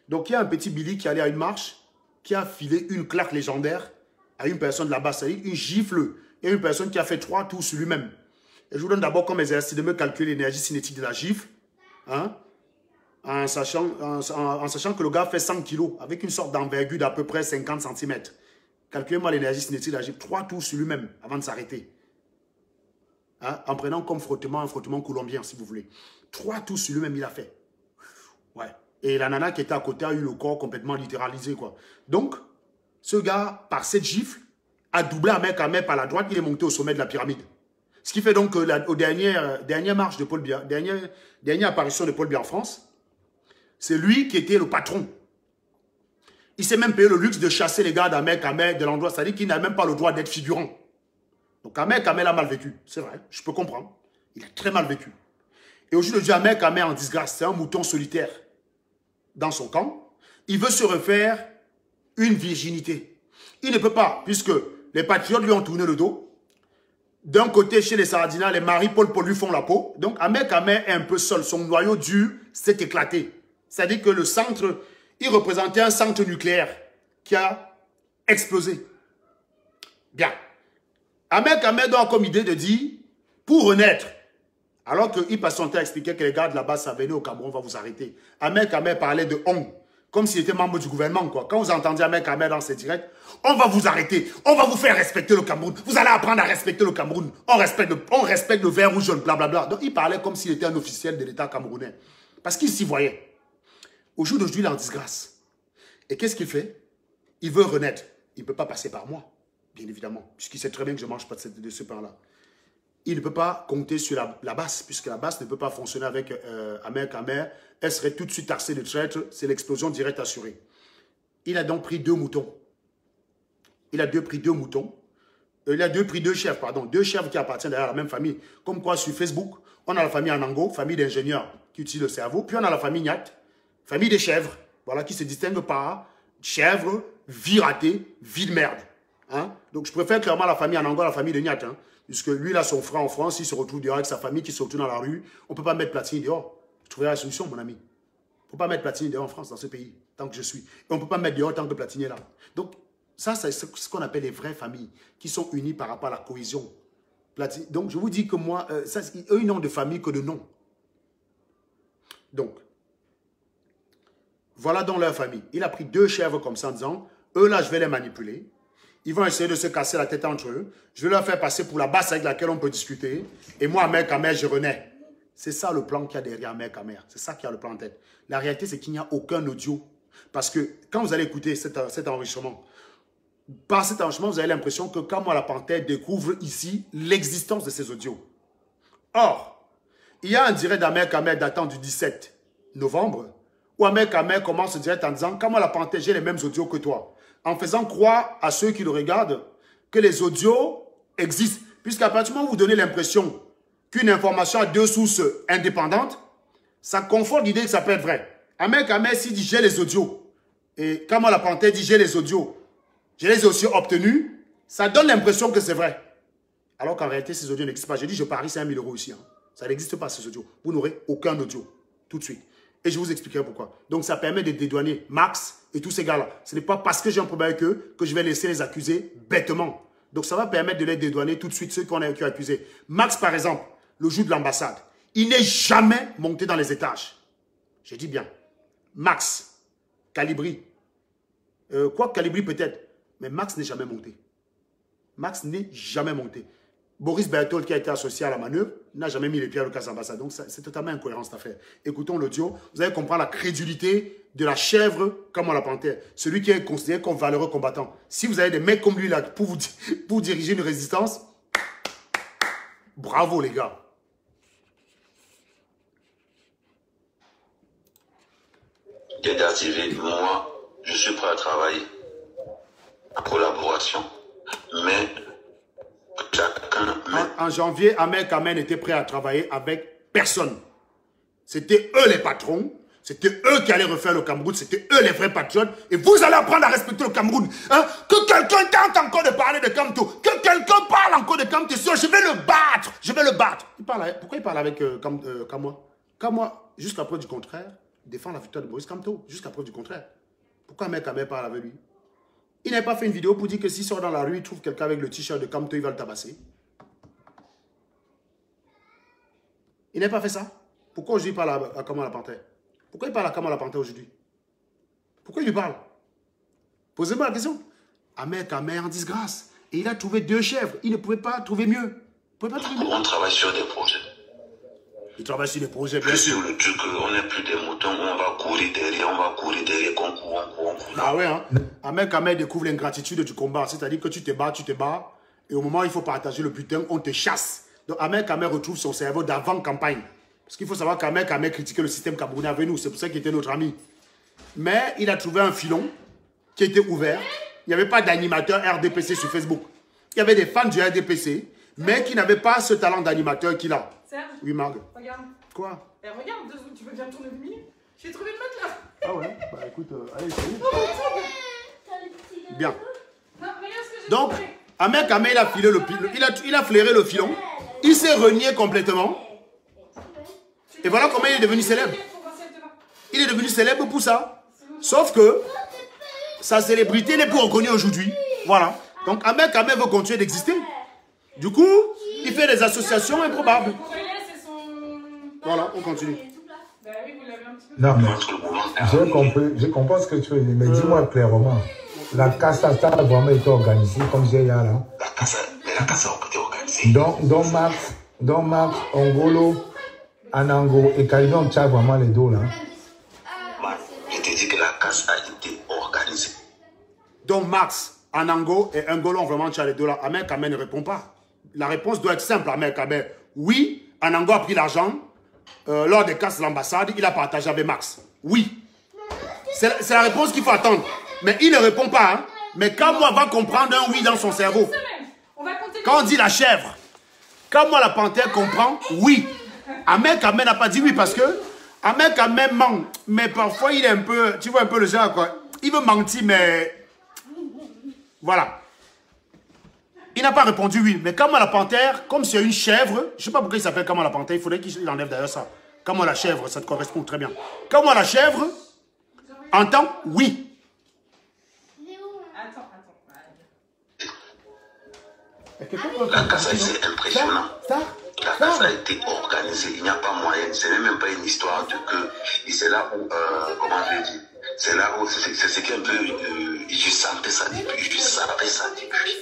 Donc il y a un petit Billy qui allait à une marche, qui a filé une claque légendaire à une personne de la base, c'est-à-dire une gifle, et une personne qui a fait 3 tours sur lui-même. Et je vous donne d'abord comme exercice de me calculer l'énergie cinétique de la gifle, hein, en sachant que le gars fait 100 kg, avec une sorte d'envergure d'à peu près 50 cm. Calculez-moi l'énergie cinétique de la gifle, 3 tours sur lui-même avant de s'arrêter. Hein, en prenant comme frottement un frottement colombien, si vous voulez. 3 tours sur lui-même, il a fait. Ouais. Et la nana qui était à côté a eu le corps complètement littéralisé, quoi. Donc, ce gars, par cette gifle, a doublé Ahmed Kamer par la droite, il est monté au sommet de la pyramide. Ce qui fait donc qu'aux dernière marche de Paul Biya, dernière apparition de Paul Biya en France, c'est lui qui était le patron. Il s'est même payé le luxe de chasser les gars d'Ahmed Kamer de l'endroit, c'est-à-dire qu'il n'a même pas le droit d'être figurant. Donc Ahmed Kamer l'a mal vécu, c'est vrai, je peux comprendre. Il a très mal vécu. Et aujourd'hui, Ahmed Kamer en disgrâce, c'est un mouton solitaire dans son camp. Il veut se refaire une virginité. Il ne peut pas, puisque les patriotes lui ont tourné le dos. D'un côté, chez les Sardinats, les maris Paul lui font la peau. Donc, Ahmed Kamer est un peu seul. Son noyau dur s'est éclaté. C'est-à-dire que le centre, il représentait un centre nucléaire qui a explosé. Bien. Ahmed Kamer a comme idée de dire, pour renaître, alors qu'il passe son temps à expliquer que les gars de là-bas, ça venait au Cameroun, on va vous arrêter. Ahmed Kamer parlait de on, comme s'il était membre du gouvernement, quoi. Quand vous entendez Ahmed Kamer dans ses directs, on va vous arrêter, on va vous faire respecter le Cameroun, vous allez apprendre à respecter le Cameroun, on respecte le vert ou jaune, blablabla. Donc il parlait comme s'il était un officiel de l'État camerounais. Parce qu'il s'y voyait. Au jour d'aujourd'hui, il est en disgrâce. Et qu'est-ce qu'il fait? Il veut renaître. Il ne peut pas passer par moi, bien évidemment, puisqu'il sait très bien que je ne mange pas de ce pain-là. Il ne peut pas compter sur la base, puisque la base ne peut pas fonctionner avec Ahmed Kamer. Elle serait tout de suite taxée de traître, c'est l'explosion directe assurée. Il a donc pris 2 moutons. Il a pris deux moutons Il y a deux chefs, pardon. Deux chefs qui appartiennent d'ailleurs à la même famille. Comme quoi, sur Facebook, on a la famille Anango, famille d'ingénieurs qui utilisent le cerveau. Puis on a la famille Nyat, famille des chèvres. Voilà, qui se distingue par chèvres, vie ratée, vie de merde. Hein? Donc, je préfère clairement la famille Anango à la famille de Nyat. Hein? Puisque lui, il a son frère en France, il se retrouve dehors avec sa famille qui se retrouve dans la rue. On ne peut pas mettre Platini dehors. Je trouverai la solution, mon ami. Il ne faut pas mettre Platini dehors en France, dans ce pays, tant que je suis. Et on ne peut pas mettre dehors tant que Platini est là. Donc, ça, c'est ce qu'on appelle les vraies familles, qui sont unies par rapport à la cohésion. Donc, je vous dis que moi, eux, ils n'ont de famille que de nom. Donc, voilà dans leur famille. Il a pris deux chèvres comme ça en disant, eux là, je vais les manipuler. Ils vont essayer de se casser la tête entre eux. Je vais leur faire passer pour la basse avec laquelle on peut discuter. Et moi, Ahmed Kamer, je renais. C'est ça le plan qu'il y a derrière Ahmed Kamer. C'est ça qui a le plan en tête. La réalité, c'est qu'il n'y a aucun audio. Parce que quand vous allez écouter cet enregistrement, par cet enregistrement, vous avez l'impression que Kamo la Panthère découvre ici l'existence de ces audios. Or, il y a un direct d'Ahmed Kamer datant du 17 novembre où Ahmed Kamer commence ce direct en disant « Kamo la Panthère, j'ai les mêmes audios que toi ». En faisant croire à ceux qui le regardent que les audios existent. Puisqu'à partir du moment où vous donnez l'impression qu'une information a deux sources indépendantes, ça conforte l'idée que ça peut être vrai. Ahmed Kamer, s'il dit « j'ai les audios », et Kamo la Panthère dit « j'ai les audios », je les ai aussi obtenus, ça donne l'impression que c'est vrai. Alors qu'en réalité, ces audios n'existent pas. J'ai dit, je parie 5 000 € ici. Hein. Ça n'existe pas, ces audios. Vous n'aurez aucun audio, tout de suite. Et je vous expliquerai pourquoi. Donc, ça permet de dédouaner Max et tous ces gars-là. Ce n'est pas parce que j'ai un problème avec eux que je vais laisser les accuser bêtement. Donc, ça va permettre de les dédouaner tout de suite, ceux qu'on a accusés. Max, par exemple, le jour de l'ambassade, il n'est jamais monté dans les étages. Je dis bien. Max, Calibri. Calibri peut-être. Mais Max n'est jamais monté. Max n'est jamais monté. Boris Berthold, qui a été associé à la manœuvre, n'a jamais mis les pieds à l'occasion d'ambassade. Donc, c'est totalement incohérent cette affaire. Écoutons l'audio. Vous allez comprendre la crédulité de la chèvre comme la panthère. Celui qui est considéré comme valeureux combattant. Si vous avez des mecs comme lui là pour diriger une résistance, bravo les gars. Moi, je suis prêt à travailler. Collaboration, mais chacun... En janvier, Ahmed Kamer était prêt à travailler avec personne. C'était eux les patrons, c'était eux qui allaient refaire le Cameroun, c'était eux les vrais patriotes, et vous allez apprendre à respecter le Cameroun. Hein? Que quelqu'un tente encore de parler de Kamto, que quelqu'un parle encore de Kamto, je vais le battre, je vais le battre. Pourquoi il parle avec Kamwa? Kamwa, jusqu'à preuve du contraire, défend la victoire de Boris Kamto, jusqu'à preuve du contraire. Pourquoi Ahmed Kamer parle avec lui? Il n'a pas fait une vidéo pour dire que s'il sort dans la rue, il trouve quelqu'un avec le t-shirt de Kamto, il va le tabasser. Il n'a pas fait ça. Pourquoi aujourd'hui il parle à Kamo la Panthère? Pourquoi il parle à Kamo la Panthère aujourd'hui? Pourquoi il lui parle? Posez-moi la question. Ahmed Kamer en disgrâce. Et il a trouvé deux chèvres. Il ne pouvait pas trouver mieux. On travaille sur des projets. Il travaille sur des projets, bien sûr. Sur le truc, on n'est plus des moutons, on va courir derrière, qu'on court. Ah ouais, hein. Ahmed Kamer découvre l'ingratitude du combat. C'est-à-dire que tu te bats. Et au moment où il faut partager le butin, on te chasse. Donc Ahmed Kamer retrouve son cerveau d'avant-campagne. Parce qu'il faut savoir qu'Ahmed Kamer critiquait le système camerounais avec nous. C'est pour ça qu'il était notre ami. Mais il a trouvé un filon qui était ouvert. Il n'y avait pas d'animateur RDPC sur Facebook. Il y avait des fans du RDPC, mais qui n'avaient pas ce talent d'animateur qu'il a. Serge, oui, Marc. Regarde. Quoi? Regarde, tu veux bien tourner 2 minutes? J'ai trouvé le mec là. Ah ouais? Bah écoute, allez, salut. Bien. Non, regarde ce que j'ai Donc, trouvé. Ahmed Kamer, il a filé le pilon. Il a flairé le filon. Il s'est renié complètement. Et voilà comment il est devenu célèbre. Il est devenu célèbre pour ça. Sauf que sa célébrité n'est plus reconnue aujourd'hui. Voilà. Donc Ahmed Kamer veut continuer d'exister. Du coup, il fait des associations improbables. Voilà, on continue. Non, mais je comprends ce que tu veux dire, mais dis-moi clairement. La casse a vraiment été organisée comme j'ai là. La casse a été organisée. Donc Max, Ongolo, Anango et Kalidon, tu as vraiment les dos là. Je te dis que la casse a été organisée. Donc Max, Anango et Ngolo ont vraiment tiré les $. Ahmed Kamer ne répond pas. La réponse doit être simple, Ahmed Kamer. Oui, Anango a pris l'argent lors des casses de l'ambassade, il a partagé avec Max. Oui. C'est la réponse qu'il faut attendre. Mais il ne répond pas. Hein. Mais quand moi va comprendre un oui dans son cerveau. On va Quand on dit la chèvre, quand moi la panthère comprend, oui. Ahmed quand même n'a pas dit oui parce que Ahmed quand même ment. Mais parfois il est un peu, tu vois un peu le genre quoi. Il veut mentir mais voilà. Il n'a pas répondu oui. Mais comme la panthère, comme c'est une chèvre, je ne sais pas pourquoi il s'appelle comme la panthère, il faudrait qu'il enlève d'ailleurs ça. Comme la chèvre, ça te correspond très bien. Comme la chèvre, entend oui. La casse c'est impressionnant. La casse a été organisée. Il n'y a pas moyen. Ce n'est même pas une histoire de que. Et c'est là où, comment je vais dire, c'est là où, c'est ce qui est un peu, je sentais ça depuis, je savais ça depuis.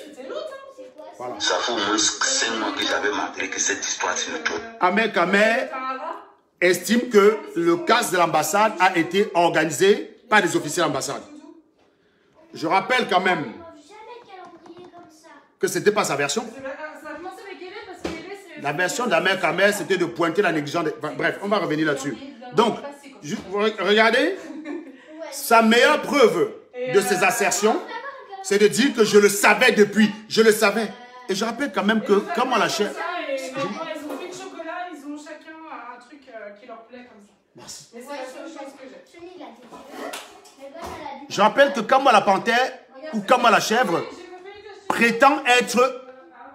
Voilà. Ça fait au moins 5 mois que j'avais montré que cette histoire c'est le tout. Ahmed Kamer estime que le casse de l'ambassade a été organisé par des officiers de l'ambassade. Je rappelle quand même que ce n'était pas sa version. La version d'Ahmed Kamer, c'était de pointer la négligence. Bref, on va revenir là-dessus. Donc, regardez, sa meilleure preuve de ses assertions, c'est de dire que je le savais depuis. Je le savais. Et je rappelle quand même que, comme on la chèvre... Ils ont fait de chocolat, ils ont chacun un truc qui leur plaît comme ça. Merci. Mais c'est la seule chose que j'ai. Je rappelle que comme la panthère ou comme la chèvre prétend être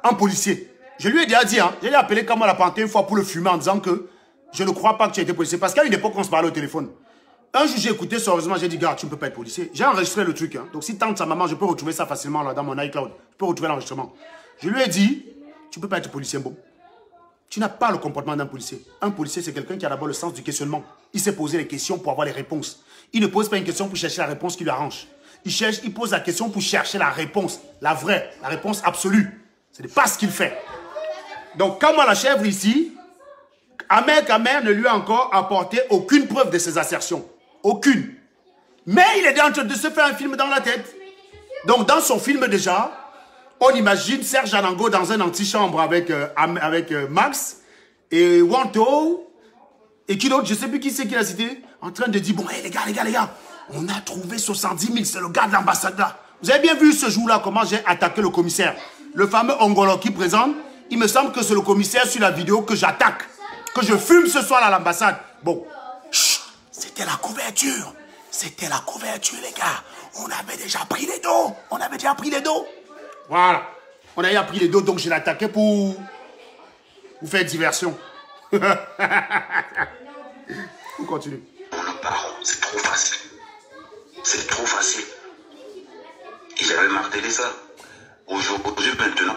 un policier. Je lui ai déjà dit, hein, je l'ai appelé comme la panthère une fois pour le fumer en disant que je ne crois pas que tu as été policier. Parce qu'à une époque, on se parlait au téléphone. Un jour, j'ai écouté sérieusement, j'ai dit, gars, tu ne peux pas être policier. J'ai enregistré le truc. Hein. Donc, si tente sa maman, je peux retrouver ça facilement là, dans mon iCloud. Je peux retrouver l'enregistrement. Je lui ai dit, tu ne peux pas être policier, bon. Tu n'as pas le comportement d'un policier. Un policier, c'est quelqu'un qui a d'abord le sens du questionnement. Il s'est posé les questions pour avoir les réponses. Il ne pose pas une question pour chercher la réponse qui lui arrange. Il pose la question pour chercher la réponse, la vraie, la réponse absolue. Ce n'est pas ce qu'il fait. Donc, comme la chèvre ici, Ahmed Kamer ne lui a encore apporté aucune preuve de ses assertions. Aucune. Mais il est en train de se faire un film dans la tête. Donc, dans son film déjà, on imagine Serge Anango dans une antichambre avec Max et Wanto et qui d'autre, je ne sais plus qui c'est qui l'a cité, en train de dire, bon, hey, les gars, on a trouvé 70 000, c'est le gars de l'ambassade là. Vous avez bien vu ce jour-là, comment j'ai attaqué le commissaire. Le fameux Ongolo qui présente, il me semble que c'est le commissaire sur la vidéo que j'attaque, que je fume ce soir à l'ambassade. Bon, c'était la couverture. C'était la couverture, les gars. On avait déjà pris les dos. Voilà. On a déjà pris les dos, donc je l'ai attaqué pour vous faire diversion. On continue. C'est trop facile. C'est trop facile. Et j'avais martelé ça. Aujourd'hui, maintenant,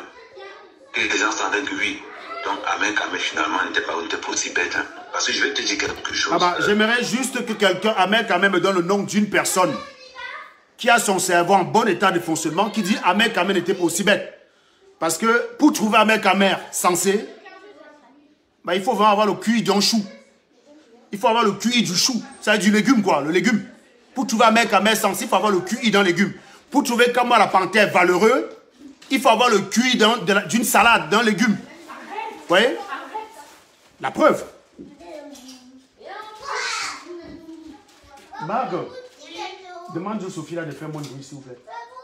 les gens s'en que oui. Donc, Ahmed Kamer, finalement, n'était pas aussi bête. Hein. Parce que je vais te dire quelque chose. Ah bah, j'aimerais juste que quelqu'un, Ahmed Kamer, me donne le nom d'une personne qui a son cerveau en bon état de fonctionnement, qui dit Ahmed Kamer n'était pas aussi bête. Parce que pour trouver Ahmed Kamer sensé, bah, il faut vraiment avoir le QI d'un chou. Il faut avoir le QI du chou. Ça veut dire du légume, quoi, le légume. Pour trouver Ahmed Kamer sensé, il faut avoir le QI d'un légume. Pour trouver comme moi la panthère valeureux, il faut avoir le QI d'une salade, d'un légume. Vous voyez? La preuve. Marc, demande à Sophie là de faire moins de bruit, s'il vous plaît.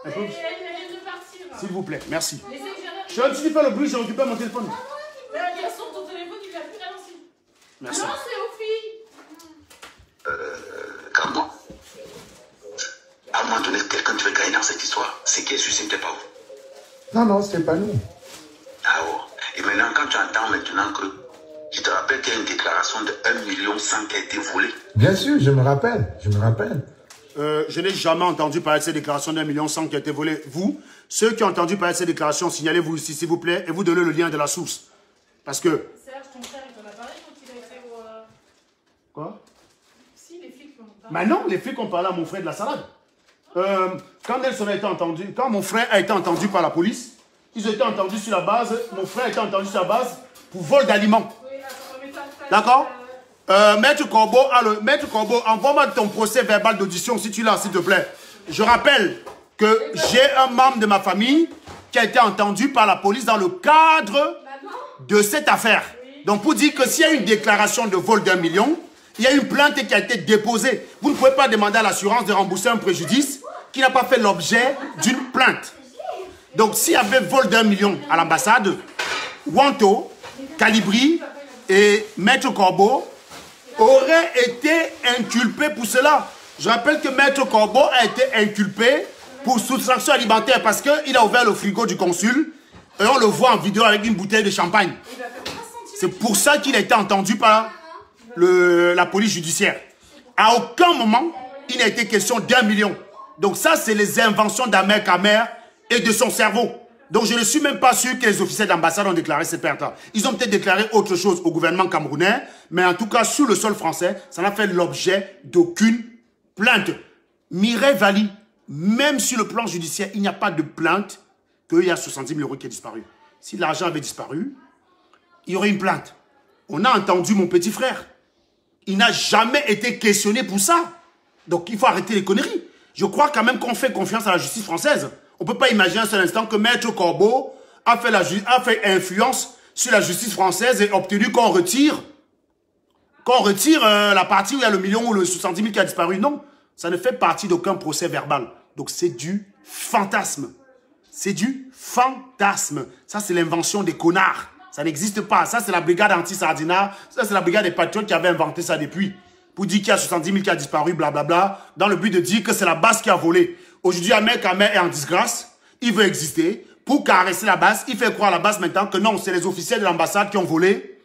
Elle vient de partir. S'il vous plaît, merci. Je vais te faire le bruit, j'ai récupéré mon téléphone. Mais de toute façon, ton téléphone, il a plus ralenti. Merci. Non, c'est aux filles. Comment? À un moment donné, quelqu'un devait gagner dans cette histoire. C'est qui est sûr, c'était pas vous. Non, c'est pas nous. Ah ouais. Et maintenant, quand tu entends maintenant que, je te rappelle qu'il y a une déclaration de 1,1 million qui a été volée. Bien sûr, je me rappelle. Je n'ai jamais entendu parler de cette déclaration d'1,1 million qui a été volée. Vous, ceux qui ont entendu parler de cette déclaration, signalez-vous ici, s'il vous plaît, et vous donnez le lien de la source. Parce que... Serge, ton frère, il t'en a parlé quand il a été au... Quoi? Si, les flics m'ont parlé. Mais non, les flics ont parlé à mon frère de la salade. Quand Nelson a été entendu, quand mon frère a été entendu par la police, ils ont été entendus sur la base, mon frère a été entendu sur la base pour vol d'aliments. Oui, d'accord? Maître Corbeau, envoie-moi ton procès verbal d'audition si tu l'as, s'il te plaît. Je rappelle que j'ai un membre de ma famille qui a été entendu par la police dans le cadre de cette affaire. Donc pour dire que s'il y a une déclaration de vol d'1 million, il y a une plainte qui a été déposée. Vous ne pouvez pas demander à l'assurance de rembourser un préjudice qui n'a pas fait l'objet d'une plainte. Donc, s'il y avait vol d'1 million à l'ambassade, Wanto, Calibri et Maître Corbeau auraient été inculpés pour cela. Je rappelle que Maître Corbeau a été inculpé pour soustraction alimentaire parce qu'il a ouvert le frigo du consul et on le voit en vidéo avec une bouteille de champagne. C'est pour ça qu'il a été entendu par la police judiciaire. À aucun moment, il n'a été question d'1 million. Donc ça, c'est les inventions d'Ahmed Kamer et de son cerveau. Donc je ne suis même pas sûr que les officiers d'ambassade ont déclaré ces pertes-là. Ils ont peut-être déclaré autre chose au gouvernement camerounais, mais en tout cas, sur le sol français, ça n'a fait l'objet d'aucune plainte. Mireille Valli, même sur le plan judiciaire, il n'y a pas de plainte qu'il y a 70 000 € qui est disparu. Si l'argent avait disparu, il y aurait une plainte. On a entendu mon petit frère. Il n'a jamais été questionné pour ça. Donc il faut arrêter les conneries. Je crois quand même qu'on fait confiance à la justice française. On ne peut pas imaginer un seul instant que Maître Corbeau a fait influence sur la justice française et obtenu qu'on retire la partie où il y a le million ou le 70 000 qui a disparu. Non, ça ne fait partie d'aucun procès verbal. Donc c'est du fantasme. C'est du fantasme. Ça, c'est l'invention des connards. Ça n'existe pas. Ça, c'est la brigade anti-Sardina. Ça, c'est la brigade des patriotes qui avait inventé ça depuis. Pour dire qu'il y a 70 000 qui a disparu, blablabla, dans le but de dire que c'est la base qui a volé. Aujourd'hui, Ahmed Kamer est en disgrâce. Il veut exister. Pour caresser la base, il fait croire à la base maintenant que non, c'est les officiers de l'ambassade qui ont volé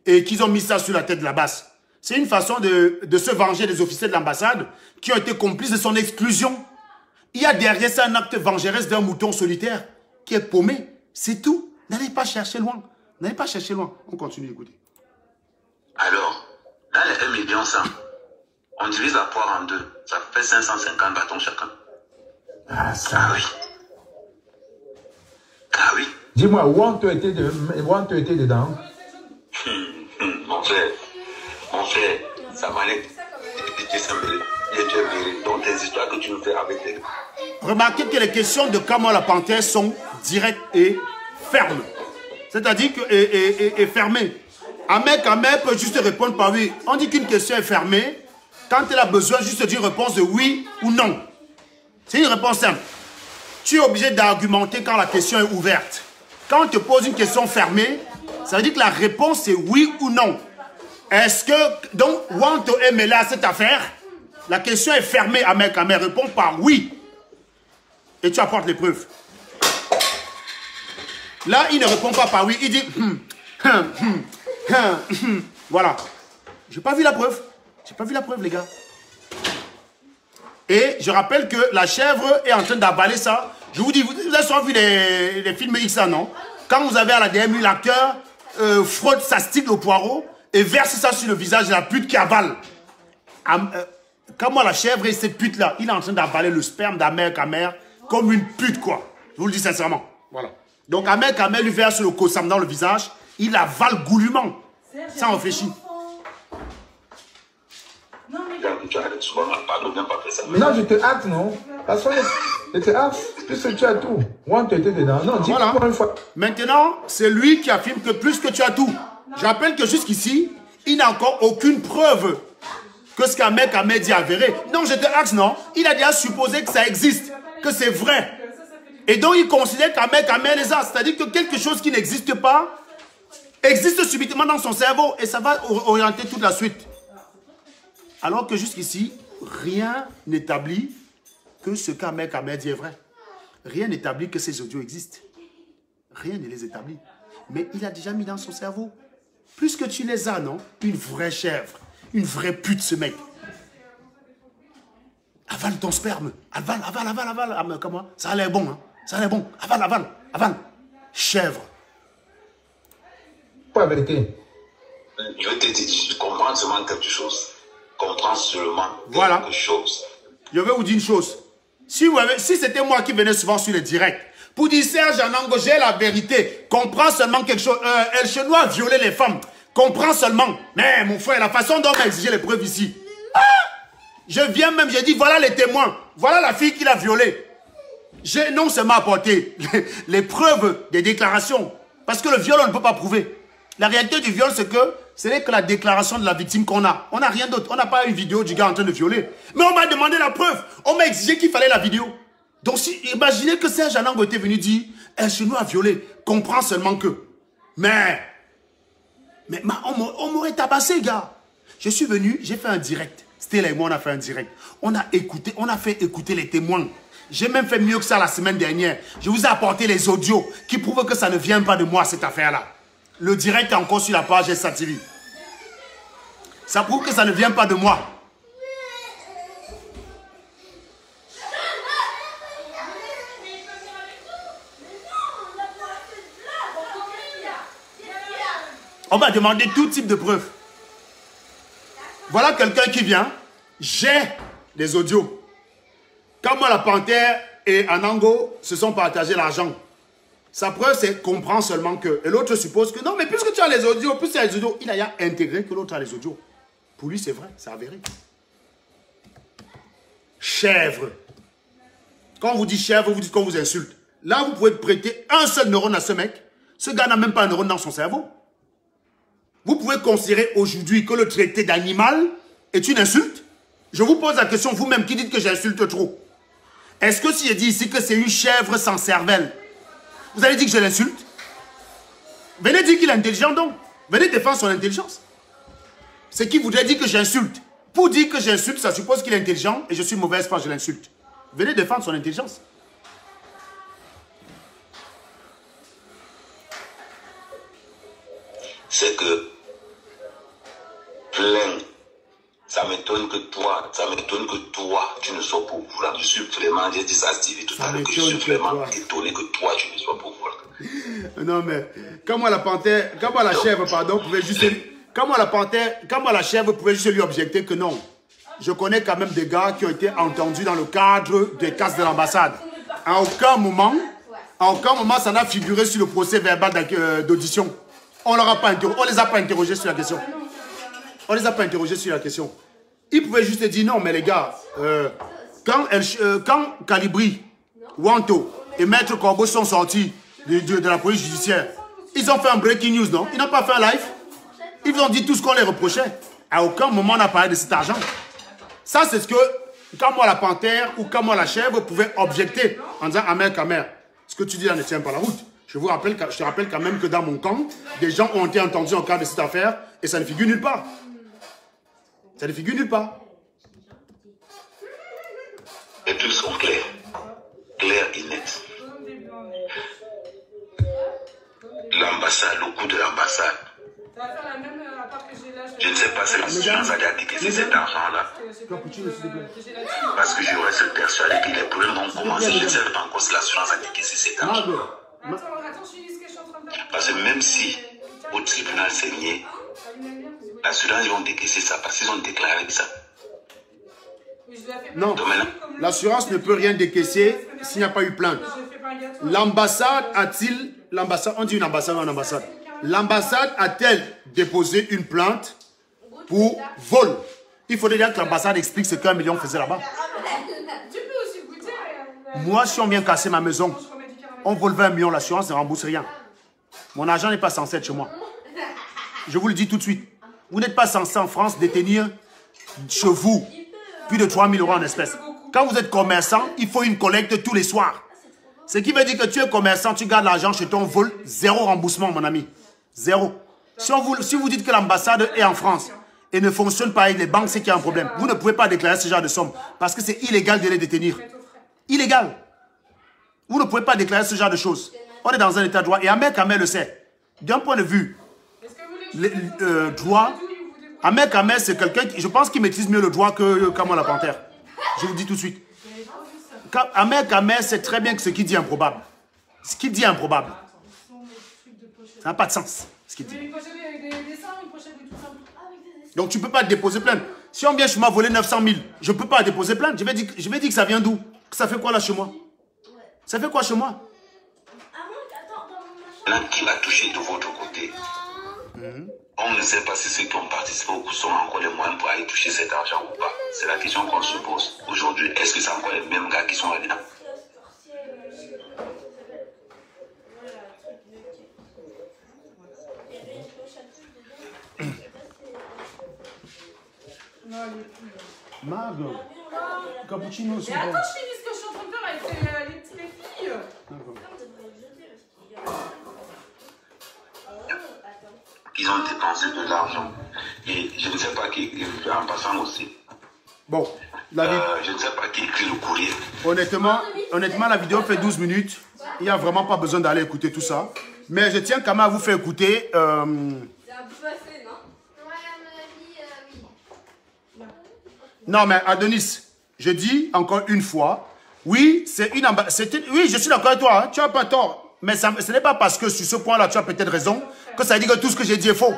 et qu'ils ont mis ça sur la tête de la base. C'est une façon de se venger des officiers de l'ambassade qui ont été complices de son exclusion. Il y a derrière ça un acte vengeresse d'un mouton solitaire qui est paumé. C'est tout. N'allez pas chercher loin. N'allez pas chercher loin. On continue d'écouter. Alors, dans les 1 million 100, on divise la poire en deux. Ça fait 550 bâtons chacun. Ah, ça. Ah oui. Ah oui. Dis-moi, Wanto était dedans. Mon frère, ça m'allait. Donc les histoires que tu nous fais avec les... Remarquez que les questions de Kamala la Panthère sont directes et fermes. C'est-à-dire que et fermées. Ahmed Kamer peut juste répondre par oui. On dit qu'une question est fermée quand elle a besoin juste d'une réponse de oui ou non. C'est une réponse simple. Tu es obligé d'argumenter quand la question est ouverte. Quand on te pose une question fermée, ça veut dire que la réponse est oui ou non. Est-ce que, donc, Wanto est mêlé à cette affaire? La question est fermée, Ahmed Kamer répond par oui. Et tu apportes les preuves. Là, il ne répond pas par oui, il dit voilà. J'ai pas vu la preuve. J'ai pas vu la preuve, les gars. Et je rappelle que la chèvre est en train d'avaler ça. Je vous dis, vous avez souvent vu les films X, non? Quand vous avez à la DMU l'acteur frotte sa stick au poireau et verse ça sur le visage de la pute qui avale. Quand moi, la chèvre et cette pute-là, il est en train d'avaler le sperme d'Ahmed Kamer comme une pute, quoi. Je vous le dis sincèrement. Voilà. Donc, Ahmed Kamer lui verse le kosam dans le visage, il avale goulûment. Sans réfléchir. Non, je te hâte, non? Parce que je te hâte, puisque tu as tout. Wanto était dedans. Non, dis-moi une fois. Maintenant, c'est lui qui affirme que plus que tu as tout. Je rappelle que jusqu'ici, il n'a encore aucune preuve que ce qu'Ahmed Kamer dit avéré. Non, je te axe, non. Il a déjà supposé que ça existe, que c'est vrai. Et donc, il considère qu'Ahmed Kamer les a. C'est-à-dire que quelque chose qui n'existe pas existe subitement dans son cerveau et ça va orienter toute la suite. Alors que jusqu'ici, rien n'établit que ce qu'Ahmed Kamer dit est vrai. Rien n'établit que ces audios existent. Rien ne les établit. Mais il a déjà mis dans son cerveau. Plus que tu les as, non? Une vraie chèvre. Une vraie pute, ce mec. Avale ton sperme. Avale. Ah, mais comment? Ça a l'air bon, hein? Ça a l'air bon. Avale. Chèvre. Pas la vérité. Je vais te dire, je comprends seulement quelque chose. Comprends seulement quelque chose. Je vais vous dire une chose. Si c'était moi qui venais souvent sur les directs, pour dire Serge Anango, j'ai la vérité, comprends seulement quelque chose. El Chenois a violé les femmes. Comprends seulement. Mais mon frère, la façon dont on a exigé les preuves ici. Je viens même, j'ai dit, voilà les témoins. Voilà la fille qui l'a violée. J'ai non seulement apporté les preuves des déclarations. Parce que le viol, on ne peut pas prouver. La réalité du viol, c'est que ce n'est que la déclaration de la victime qu'on a. On n'a rien d'autre. On n'a pas une vidéo du gars en train de violer. Mais on m'a demandé la preuve. On m'a exigé qu'il fallait la vidéo. Donc, imaginez que Serge Anango était venu dire un genou à violer. Comprends seulement que. Mais on m'aurait tabassé, gars. Je suis venu, j'ai fait un direct. Stella et moi, on a fait un direct. On a fait écouter les témoins. J'ai même fait mieux que ça la semaine dernière. Je vous ai apporté les audios qui prouvent que ça ne vient pas de moi, cette affaire-là. Le direct est encore sur la page SA TV. Ça prouve que ça ne vient pas de moi. On va demander tout type de preuves. Voilà quelqu'un qui vient. J'ai des audios. Quand moi, la Panthère et Anango se sont partagés l'argent. Sa preuve, c'est comprend seulement que... Et l'autre suppose que non, mais puisque tu as les audios, plus tu as les audios, il a intégré que l'autre a les audios. Pour lui, c'est vrai, c'est avéré. Chèvre. Quand on vous dit chèvre, vous dites qu'on vous insulte. Là, vous pouvez prêter un seul neurone à ce mec. Ce gars n'a même pas un neurone dans son cerveau. Vous pouvez considérer aujourd'hui que le traité d'animal est une insulte? Je vous pose la question, vous-même qui dites que j'insulte trop. Est-ce que si je dis ici que c'est une chèvre sans cervelle, vous allez dire que je l'insulte? Venez dire qu'il est intelligent donc. Venez défendre son intelligence. C'est qui voudrait dire que j'insulte. Pour dire que j'insulte, ça suppose qu'il est intelligent et je suis mauvaise quand je l'insulte. Venez défendre son intelligence. C'est que plein, ça m'étonne que toi, tu ne sois pas au pouvoir. Je suis vraiment, j'ai dit ça à Stevie tout à l'heure, que je suis vraiment étonné que toi, tu ne sois pas au pouvoir. Non mais, quand moi la panthère, quand moi la chèvre, pardon, pouvait juste... Quand moi la chèvre pouvait juste lui objecter que non. Je connais quand même des gars qui ont été entendus dans le cadre des casses de l'ambassade. À aucun moment, ça n'a figuré sur le procès verbal d'audition. On les a pas interrogés sur la question. On les a pas interrogés sur la question. Ils pouvaient juste dire non, mais les gars, quand Calibri, Wanto et Maître Corbeau sont sortis de la police judiciaire, ils ont fait un breaking news, non? Ils n'ont pas fait un live. Ils ont dit tout ce qu'on les reprochait. À aucun moment on n'a parlé de cet argent. Ça, c'est ce que, quand moi la panthère ou quand moi la chèvre pouvait objecter en disant Amer Kamer, ce que tu dis là ne tient pas la route. Je te rappelle quand même que dans mon camp, des gens ont été entendus en cas de cette affaire et ça ne figure nulle part. Ça ne figure nulle part. Les trucs sont clairs. Clairs et nets. L'ambassade, le coût de l'ambassade. Je ne sais pas si l'assurance a décaissé cet argent-là. Parce que je reste persuadé que les problèmes vont commencer. Je ne sais pas encore si l'assurance a décaissé cet argent. Parce que même si au tribunal c'est nié, l'assurance vont décaisser ça parce qu'ils ont déclaré ça. Non, l'assurance ne peut rien décaisser s'il n'y a pas eu plainte. L'ambassade a-t-il... L'ambassade, on dit une ambassade ou une ambassade. L'ambassade a-t-elle déposé une plainte pour vol? Il faudrait dire que l'ambassade explique ce qu'un million faisait là-bas. Moi, si on vient casser ma maison, on vole 20 millions, l'assurance ne rembourse rien. Mon argent n'est pas censé être chez moi. Je vous le dis tout de suite. Vous n'êtes pas censé en France détenir chez vous plus de 3 000 € en espèces. Quand vous êtes commerçant, il faut une collecte tous les soirs. Ce qui veut dire que tu es commerçant, tu gardes l'argent chez ton vol, zéro remboursement, mon ami. Zéro. Si vous dites que l'ambassade est en France et ne fonctionne pas avec les banques, c'est qu'il y a un problème. Vous ne pouvez pas déclarer ce genre de somme parce que c'est illégal de les détenir. Illégal. Vous ne pouvez pas déclarer ce genre de choses. On est dans un état de droit et Amer Kamer le sait. D'un point de vue droit, Amer Kamer c'est quelqu'un qui, je pense qu'il maîtrise mieux le droit que Kamon la Panthère. Je vous le dis tout de suite. Amer Kamer sait très bien que ce qu'il dit est improbable. Ce qu'il dit est improbable. Ça n'a pas de sens, ce qu'il dit. Donc tu ne peux pas déposer plainte. Si on vient chez moi voler 900 000, je ne peux pas déposer plainte. Je vais dire que ça vient d'où? Ça fait quoi là chez moi? Ça fait quoi chez moi? Qui va toucher de votre côté? On ne sait pas si ceux qui ont participé au coup sont encore les moyens pour aller toucher cet argent ou pas. C'est la question qu'on se pose aujourd'hui. Est-ce que c'est encore les mêmes gars qui sont là-dedans? Margot, cappuccino, c'est bon. Attends, je finis ce que je suis en train de faire avec les filles. ils ont dépensé de l'argent. Et je ne sais pas qui, en passant aussi. Bon, la vidéo. Je ne sais pas qui écrit le courrier. Honnêtement, la vidéo fait 12 minutes. Il n'y a vraiment pas besoin d'aller écouter tout ça. Mais je tiens quand même à vous faire écouter. C'est un peu assez, non? Ouais, à mon avis, oui. Non, mais Adonis, je dis encore une fois, oui, oui, je suis d'accord avec toi, hein, tu n'as pas tort. Mais ce n'est pas parce que sur ce point-là, tu as peut-être raison, que ça dit que tout ce que j'ai dit est faux.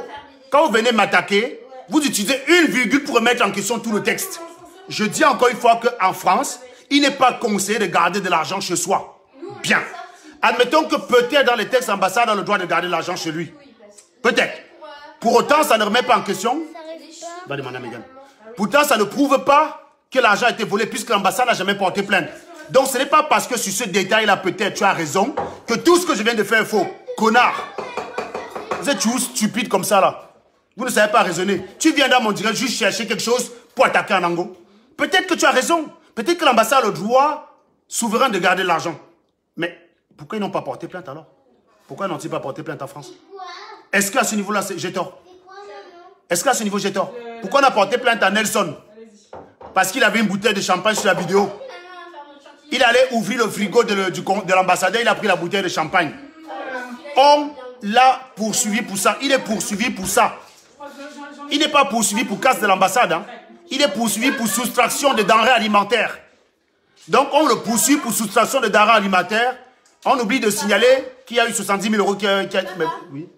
Quand vous venez m'attaquer, vous utilisez une virgule pour remettre en question tout le texte. Je dis encore une fois qu'en France, il n'est pas conseillé de garder de l'argent chez soi. Bien. Admettons que peut-être dans les textes, l'ambassade a le droit de garder l'argent chez lui. Peut-être. Pour autant, ça ne remet pas en question. Va demander à Megan. Pourtant, ça ne prouve pas que l'argent a été volé puisque l'ambassade n'a jamais porté plainte. Donc, ce n'est pas parce que sur ce détail-là, peut-être, tu as raison, que tout ce que je viens de faire est faux. Connard. Vous êtes tous stupides comme ça, là. Vous ne savez pas raisonner. Tu viens dans mon direct juste chercher quelque chose pour attaquer en Ango. Peut-être que tu as raison. Peut-être que l'ambassade a le droit souverain de garder l'argent. Mais pourquoi ils n'ont pas porté plainte alors? Pourquoi n'ont-ils pas porté plainte en France? Est-ce qu'à ce niveau-là, j'ai tort? Est-ce qu'à ce niveau, j'ai tort? Pourquoi on a porté plainte à Nelson? Parce qu'il avait une bouteille de champagne sur la vidéo. Il allait ouvrir le frigo de l'ambassadeur, il a pris la bouteille de champagne. On l'a poursuivi pour ça. Il est poursuivi pour ça. Il n'est pas poursuivi pour casse de l'ambassade. Hein. Il est poursuivi pour soustraction de denrées alimentaires. Donc on le poursuit pour soustraction de denrées alimentaires. On oublie de signaler qu'il y a eu 70 000 euros oui.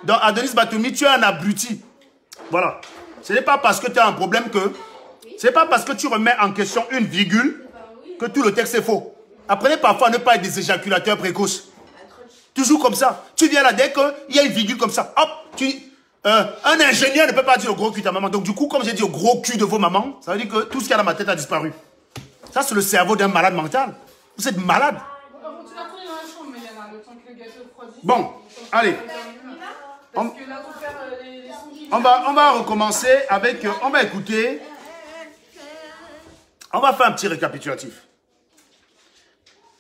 Donc Adonis Batoumi, tu es un abruti. Voilà. Ce n'est pas parce que tu as un problème que... Ce n'est pas parce que tu remets en question une virgule que tout le texte est faux. Apprenez parfois à ne pas être des éjaculateurs précoces. Toujours comme ça. Tu viens là, dès qu'il y a une virgule comme ça, hop, un ingénieur ne peut pas dire au gros cul de ta maman. Donc du coup, comme j'ai dit au gros cul de vos mamans, ça veut dire que tout ce qu'il y a dans ma tête a disparu. Ça, c'est le cerveau d'un malade mental. Vous êtes malade. Bon, allez. On va recommencer avec... On va écouter... On va faire un petit récapitulatif.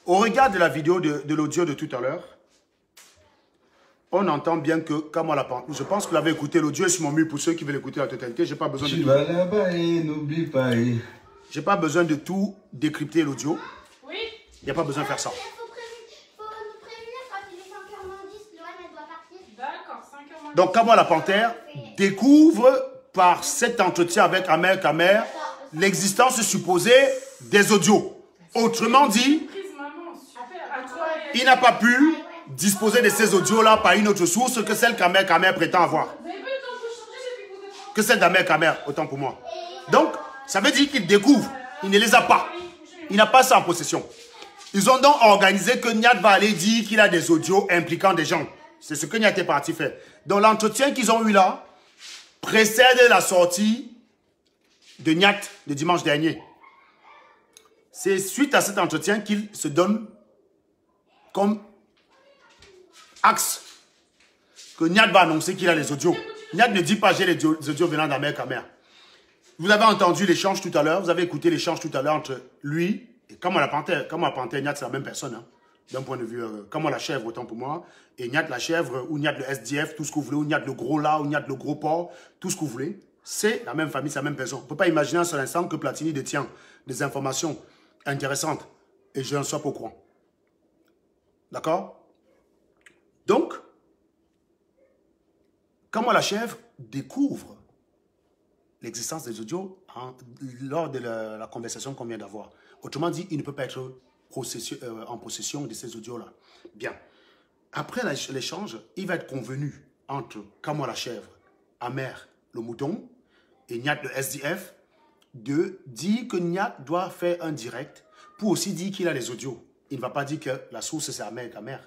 Au regard de la vidéo de l'audio de tout à l'heure, on entend bien que Kamala Panter, je pense que vous l'avez écouté, l'audio est sur mon mur pour ceux qui veulent écouter la totalité. Je n'ai pas besoin de tout. vas là-bas et n'oublie pas. J'ai pas besoin de tout décrypter l'audio. Oui. Il n'y a pas besoin de faire ça. Il faut nous prévenir quand il est 5h10, Loane, elle doit partir. D'accord, 5h. Donc Kamala Panter découvre par cet entretien avec Amer Kamer l'existence supposée des audios. Autrement dit, il n'a pas pu disposer de ces audios-là par une autre source que celle qu'Amer Kamer prétend avoir. Que celle d'Amer Kamer, autant pour moi. Donc, ça veut dire qu'il découvre. Il ne les a pas. Il n'a pas ça en possession. Ils ont donc organisé que Nyat va aller dire qu'il a des audios impliquant des gens. C'est ce que Nyat est parti faire. Donc, l'entretien qu'ils ont eu là précède la sortie de Nyat le dimanche dernier. C'est suite à cet entretien qu'il se donne comme axe que Nyat va annoncer qu'il a les audios. Nyat ne dit pas j'ai les audios venant d'Amer Kamer. Vous avez entendu l'échange tout à l'heure, vous avez écouté l'échange tout à l'heure entre lui et Kamala Panter. Kamala Panter et Nyat, c'est la même personne. Hein, d'un point de vue, Kamala la chèvre, autant pour moi, et Nyat la chèvre, ou Nyat le SDF, tout ce que vous voulez, ou Nyat le gros là, ou Nyat le gros porc, tout ce que vous voulez. C'est la même famille, c'est la même personne. On ne peut pas imaginer un seul instant que Platini détient des informations intéressantes et je n'en sois pas au courant. D'accord? Donc, Kamala la chèvre découvre l'existence des audios lors de la conversation qu'on vient d'avoir. Autrement dit, il ne peut pas être en possession de ces audios-là. Bien. Après l'échange, il va être convenu entre Kamala la chèvre, Amer le mouton et Nyat le SDF de dire que Nyat doit faire un direct pour aussi dire qu'il a les audios. Il ne va pas dire que la source c'est Amer Kamer,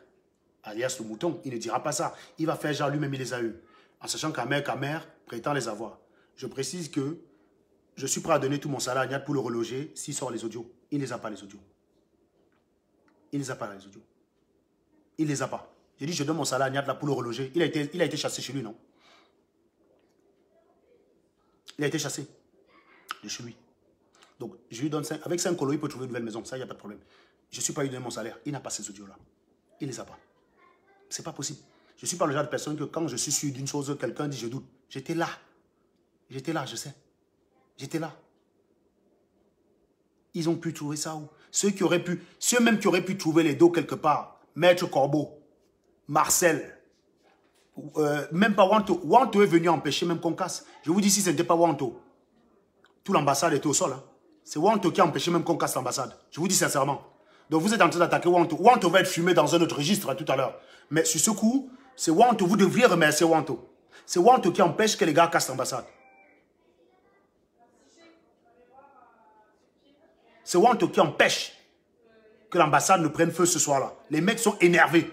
alias le mouton. Il ne dira pas ça. Il va faire genre lui-même il les a eu. En sachant qu'Amer Kamer prétend les avoir. Je précise que je suis prêt à donner tout mon salaire à Nyat pour le reloger s'il sort les audios. Il ne les a pas les audios. Il ne les a pas les audios. Il ne les a pas. J'ai dit je donne mon salaire à Nyat là pour le reloger. Il a été chassé chez lui, non? Il a été chassé de chez lui. Donc, je lui donne 5. Avec 5 colos, il peut trouver une nouvelle maison. Ça, il n'y a pas de problème. Je ne suis pas lui donner mon salaire. Il n'a pas ces audios-là. Il ne les a pas. C'est pas possible. Je ne suis pas le genre de personne que quand je suis sûr d'une chose, quelqu'un dit je doute. J'étais là. J'étais là, je sais. J'étais là. Ils ont pu trouver ça où? Ceux même qui auraient pu trouver les dos quelque part. Maître Corbeau, Marcel, même pas Wanto. Wanto est venu empêcher même qu'on casse. Je vous dis, si ce n'était pas Wanto, toute l'ambassade était au sol. Hein. C'est Wanto qui a empêché même qu'on casse l'ambassade. Je vous dis sincèrement. Donc vous êtes en train d'attaquer Wanto. Wanto va être fumé dans un autre registre tout à l'heure. Mais sur ce coup, c'est Wanto. Vous devriez remercier Wanto. C'est Wanto qui empêche que les gars cassent l'ambassade. C'est Wanto qui empêche que l'ambassade ne prenne feu ce soir-là. Les mecs sont énervés.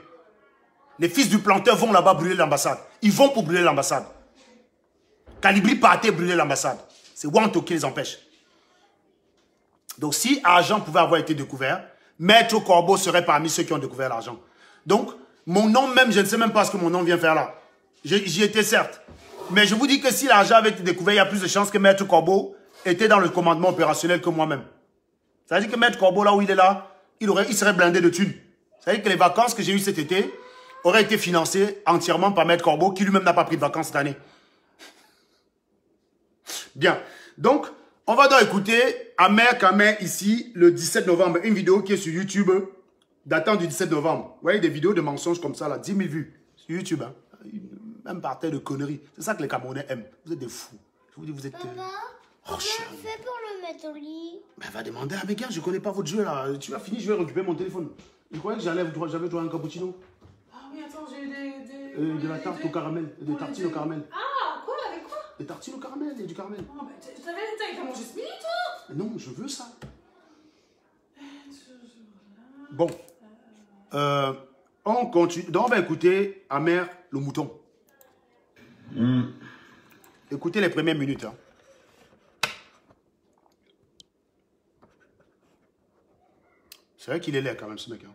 Les fils du planteur vont là-bas brûler l'ambassade. Ils vont pour brûler l'ambassade. Calibri partait brûler l'ambassade. C'est Wanto qui les empêche. Donc si argent pouvait avoir été découvert, Maître Corbeau serait parmi ceux qui ont découvert l'argent. Donc, mon nom même, je ne sais même pas ce que mon nom vient faire là. J'y étais certes. Mais je vous dis que si l'argent avait été découvert, il y a plus de chances que Maître Corbeau était dans le commandement opérationnel que moi-même. Ça veut dire que Maître Corbeau, là où il est là, il serait blindé de thunes. Ça veut dire que les vacances que j'ai eues cet été auraient été financées entièrement par Maître Corbeau, qui lui-même n'a pas pris de vacances cette année. Bien. Donc, on va donc écouter Amer Kamer ici, le 17 novembre. Une vidéo qui est sur YouTube, datant du 17 novembre. Vous voyez des vidéos de mensonges comme ça, là, 10 000 vues sur YouTube. Hein. Même par terre de conneries. C'est ça que les Camerounais aiment. Vous êtes des fous. Je vous dis, vous êtes... Papa, comment on fait pour le mettre au lit? Ben, va demander à mes gars, je ne connais pas votre jeu là. Tu vas finir, je vais récupérer mon téléphone. Il croyait que j'avais joué un cappuccino. Ah oui, attends, j'ai eu de la tarte au caramel, des tartines au caramel. Ah, quoi? Avec quoi? Des tartines au caramel, et du caramel. Oh, bah, t'as mangé ce midi, toi? Non, je veux ça. Bon. On continue. Donc, on va écouter Amer le mouton. Écoutez les premières minutes. Hein. C'est vrai qu'il est laid quand même, ce mec. Hein.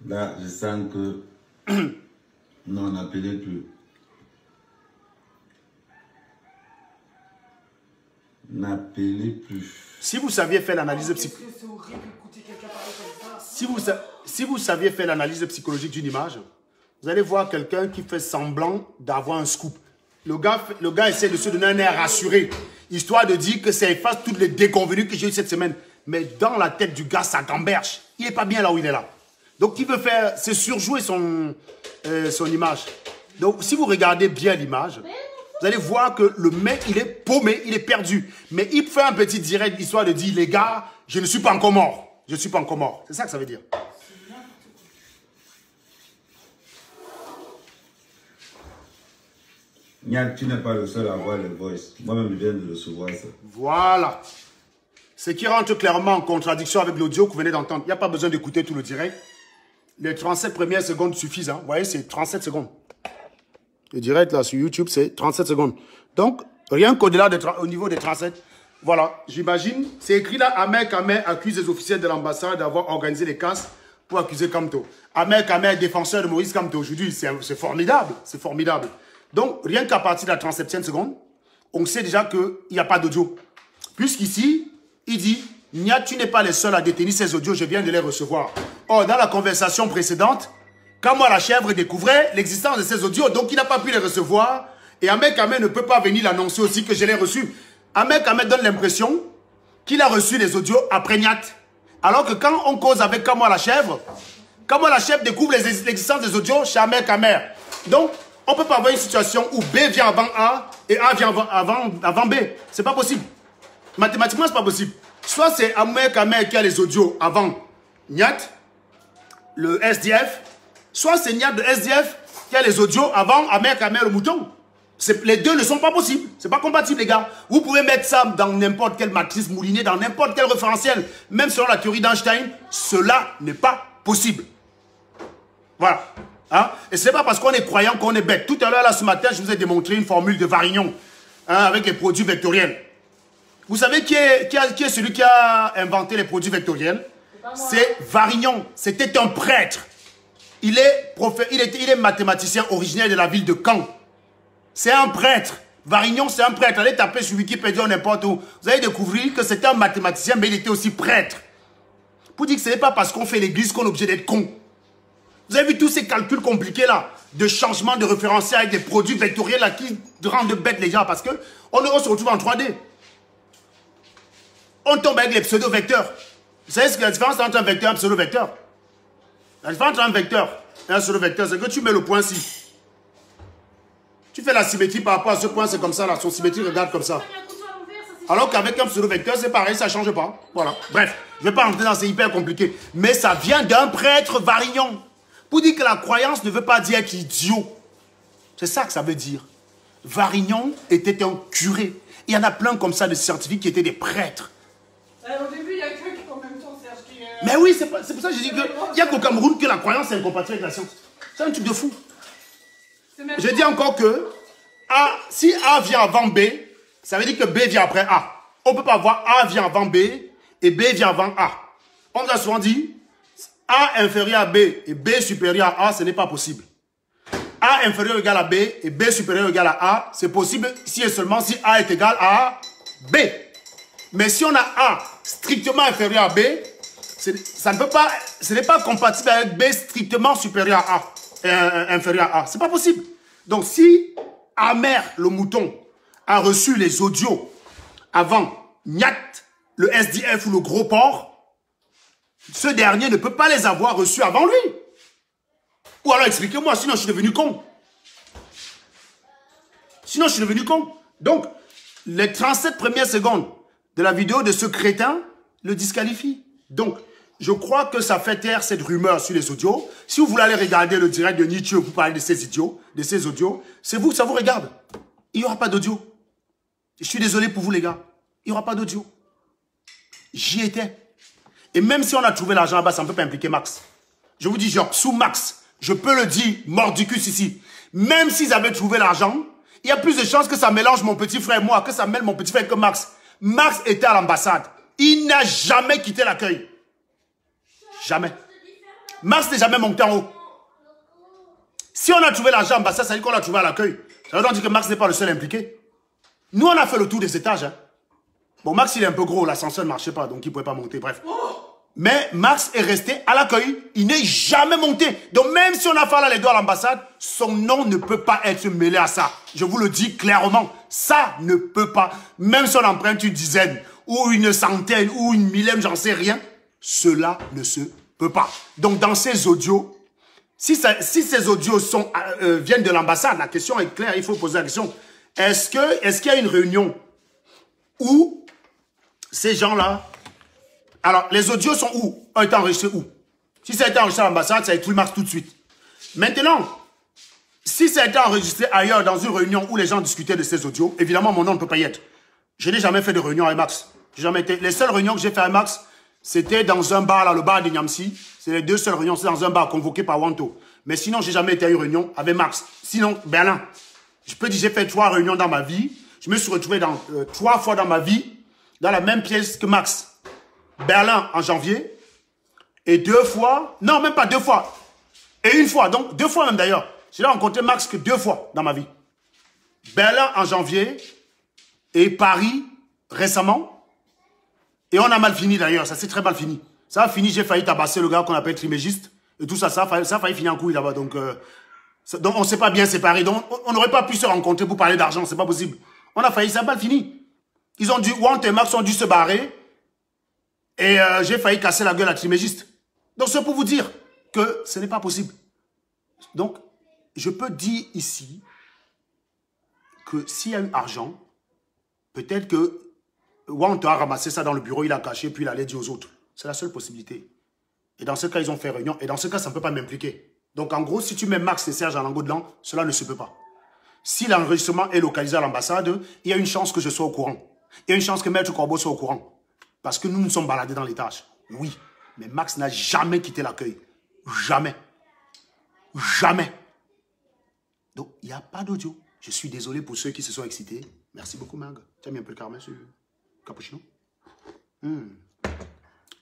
Là, je sens que non, n'appelez plus. N'appelez plus. Si vous saviez faire l'analyse psychologique. C'est horrible d'écouter quelqu'un parler comme ça. Si vous saviez faire l'analyse psychologique d'une image, vous allez voir quelqu'un qui fait semblant d'avoir un scoop. Le gars essaie de se donner un air rassuré, histoire de dire que ça efface toutes les déconvenues que j'ai eues cette semaine. Mais dans la tête du gars, ça gamberge. Il n'est pas bien là où il est là. Donc, il veut faire, c'est surjouer son image. Donc, si vous regardez bien l'image, vous allez voir que le mec, il est paumé, il est perdu. Mais il fait un petit direct, histoire de dire, les gars, je ne suis pas encore mort. Je ne suis pas encore mort. C'est ça que ça veut dire. Niak, tu n'es pas le seul à avoir les voices. Moi-même, je viens de recevoir ça. Voilà. Ce qui rentre clairement en contradiction avec l'audio que vous venez d'entendre. Il n'y a pas besoin d'écouter tout le direct. Les 37 premières secondes suffisent. Hein. Vous voyez, c'est 37 secondes. Le direct, là, sur YouTube, c'est 37 secondes. Donc, rien qu'au-delà, au niveau des 37, voilà, j'imagine, c'est écrit là, Amer Kamer accuse les officiels de l'ambassade d'avoir organisé les casses pour accuser Kamto. Amer Kamer, défenseur de Maurice Kamto. Aujourd'hui, c'est formidable. C'est formidable. Donc, rien qu'à partir de la 37e seconde, on sait déjà qu'il n'y a pas d'audio. Puisqu'ici, il dit, Nia, tu n'es pas le seul à détenir ces audios, je viens de les recevoir. Or, dans la conversation précédente, quand moi la chèvre découvrait l'existence de ces audios, donc il n'a pas pu les recevoir, et Amer Kamer ne peut pas venir l'annoncer aussi que je l'ai reçu. Amer Kamer donne l'impression qu'il a reçu les audios après Niat. Alors que quand on cause avec Kamwa la chèvre découvre l'existence des audios chez Amer Kamer. Donc, on ne peut pas avoir une situation où B vient avant A et A vient avant B. C'est pas possible. Mathématiquement, c'est pas possible. Soit c'est Amer Kamer qui a les audios avant Niat, le SDF, soit c'est Niat de SDF qui a les audios avant Amer Kamer le mouton. Les deux ne sont pas possibles. C'est pas compatible, les gars. Vous pouvez mettre ça dans n'importe quelle matrice moulinée, dans n'importe quel référentiel. Même selon la théorie d'Einstein, cela n'est pas possible. Voilà. Hein? Et ce n'est pas parce qu'on est croyant qu'on est bête. Tout à l'heure, là, ce matin, je vous ai démontré une formule de Varignon, hein, avec les produits vectoriels. Vous savez qui est celui qui a inventé les produits vectoriels? C'est Varignon. C'était un prêtre. Il est mathématicien originaire de la ville de Caen. C'est un prêtre. Varignon, c'est un prêtre. Allez taper sur Wikipédia ou n'importe où. Vous allez découvrir que c'était un mathématicien, mais il était aussi prêtre. Pour dire que ce n'est pas parce qu'on fait l'église qu'on est obligé d'être con. Vous avez vu tous ces calculs compliqués là, de changement de référentiel avec des produits vectoriels là qui rendent bêtes les gens parce que on se retrouve en 3D. On tombe avec les pseudo-vecteurs. Vous savez ce que la différence entre un vecteur et un pseudo-vecteur? La différence entre un vecteur et un pseudo-vecteur, c'est que tu mets le point ci. Tu fais la symétrie par rapport à ce point, c'est comme ça là. Son symétrie regarde comme ça. Alors qu'avec un pseudo-vecteur, c'est pareil, ça ne change pas. Voilà. Bref, je ne vais pas rentrer dans, c'est hyper compliqué. Mais ça vient d'un prêtre Varignon. Pour dire que la croyance ne veut pas dire être idiot. C'est ça que ça veut dire. Varignon était un curé. Il y en a plein comme ça de scientifiques qui étaient des prêtres. Au début, il y a que en même temps, Serge, qui... Mais oui, c'est pour ça que j'ai dit qu'il n'y a qu'au Cameroun que la croyance est incompatible avec la science. C'est un truc de fou. Je dis encore que A, si A vient avant B, ça veut dire que B vient après A. On ne peut pas avoir A vient avant B et B vient avant A. On nous a souvent dit A inférieur à B et B supérieur à A, ce n'est pas possible. A inférieur égal à B et B supérieur égal à A, c'est possible si et seulement si A est égal à B. Mais si on a A strictement inférieur à B, ça ne peut pas, ce n'est pas compatible avec B strictement supérieur à A, inférieur à A. C'est pas possible. Donc si Amer, le mouton, a reçu les audios avant Nyat, le SDF ou le gros porc, ce dernier ne peut pas les avoir reçus avant lui. Ou alors expliquez-moi, sinon je suis devenu con. Sinon je suis devenu con. Donc, les 37 premières secondes de la vidéo de ce crétin le disqualifient. Donc, je crois que ça fait taire cette rumeur sur les audios. Si vous voulez aller regarder le direct de Nietzsche, vous parlez de ces idiots, de ces audios, c'est vous que ça vous regarde. Il n'y aura pas d'audio. Je suis désolé pour vous les gars. Il n'y aura pas d'audio. J'y étais. Et même si on a trouvé l'argent là-bas, ça ne peut pas impliquer Max. Je vous dis, genre, sous Max, je peux le dire, mordicus ici. Même s'ils avaient trouvé l'argent, il y a plus de chances que ça mélange mon petit frère et moi, que ça mêle mon petit frère que Max. Max était à l'ambassade. Il n'a jamais quitté l'accueil. Jamais. Max n'est jamais monté en haut. Si on a trouvé l'argent à l'ambassade, ça veut dire qu'on l'a trouvé à l'accueil. Ça veut donc dire que Max n'est pas le seul impliqué. Nous, on a fait le tour des étages. Hein. Bon, Max, il est un peu gros. L'ascenseur ne marchait pas, donc il ne pouvait pas monter. Bref. Mais Max est resté à l'accueil. Il n'est jamais monté. Donc, même si on a fait là les deux à l'ambassade, son nom ne peut pas être mêlé à ça. Je vous le dis clairement. Ça ne peut pas. Même si on emprunte une dizaine, ou une centaine, ou une millième, j'en sais rien. Cela ne se peut pas. Donc, dans ces audios, si ces audios viennent de l'ambassade, la question est claire. Il faut poser la question. Est-ce qu'il y a une réunion où ces gens-là... Alors, les audios sont où? Ont été enregistrés où? Si ça a été enregistré à l'ambassade, ça a été Max tout de suite. Maintenant, si ça a été enregistré ailleurs, dans une réunion où les gens discutaient de ces audios, évidemment, mon nom ne peut pas y être. Je n'ai jamais fait de réunion avec Max. Les seules réunions que j'ai fait avec Max, c'était dans un bar, là, le bar de Niamsi. C'est les deux seules réunions, c'est dans un bar convoqué par Wanto. Mais sinon, j'ai jamais été à une réunion avec Max. Sinon, Berlin. Je peux dire, j'ai fait 3 réunions dans ma vie. Je me suis retrouvé 3 fois dans ma vie, dans la même pièce que Max. Berlin en janvier. Et 2 fois, non, même pas 2 fois. Et 1 fois, donc 2 fois même d'ailleurs. J'ai rencontré Max que 2 fois dans ma vie. Berlin en janvier et Paris récemment. Et on a mal fini d'ailleurs, ça s'est très mal fini. Ça a fini, j'ai failli tabasser le gars qu'on appelle trimégiste. Et tout ça, ça a failli finir en couille là-bas. Donc on ne s'est pas bien séparés. Donc on n'aurait pas pu se rencontrer pour parler d'argent, c'est pas possible. On a failli, ça a mal fini. Ils ont dû, Want et Max ont dû se barrer. Et j'ai failli casser la gueule à trimégiste. Donc c'est pour vous dire que ce n'est pas possible. Donc, je peux dire ici que s'il y a eu argent, peut-être que Want a ramassé ça dans le bureau, il a caché, puis il allait dire aux autres. C'est la seule possibilité. Et dans ce cas, ils ont fait réunion. Et dans ce cas, ça ne peut pas m'impliquer. Donc en gros, si tu mets Max et Serge en langue de langue, cela ne se peut pas. Si l'enregistrement est localisé à l'ambassade, il y a une chance que je sois au courant. Il y a une chance que Maître Corbeau soit au courant. Parce que nous nous sommes baladés dans l'étage. Oui. Mais Max n'a jamais quitté l'accueil. Jamais. Jamais. Donc, il n'y a pas d'audio. Je suis désolé pour ceux qui se sont excités. Merci beaucoup, Mag. Tu as mis un peu de caramel sur le cappuccino?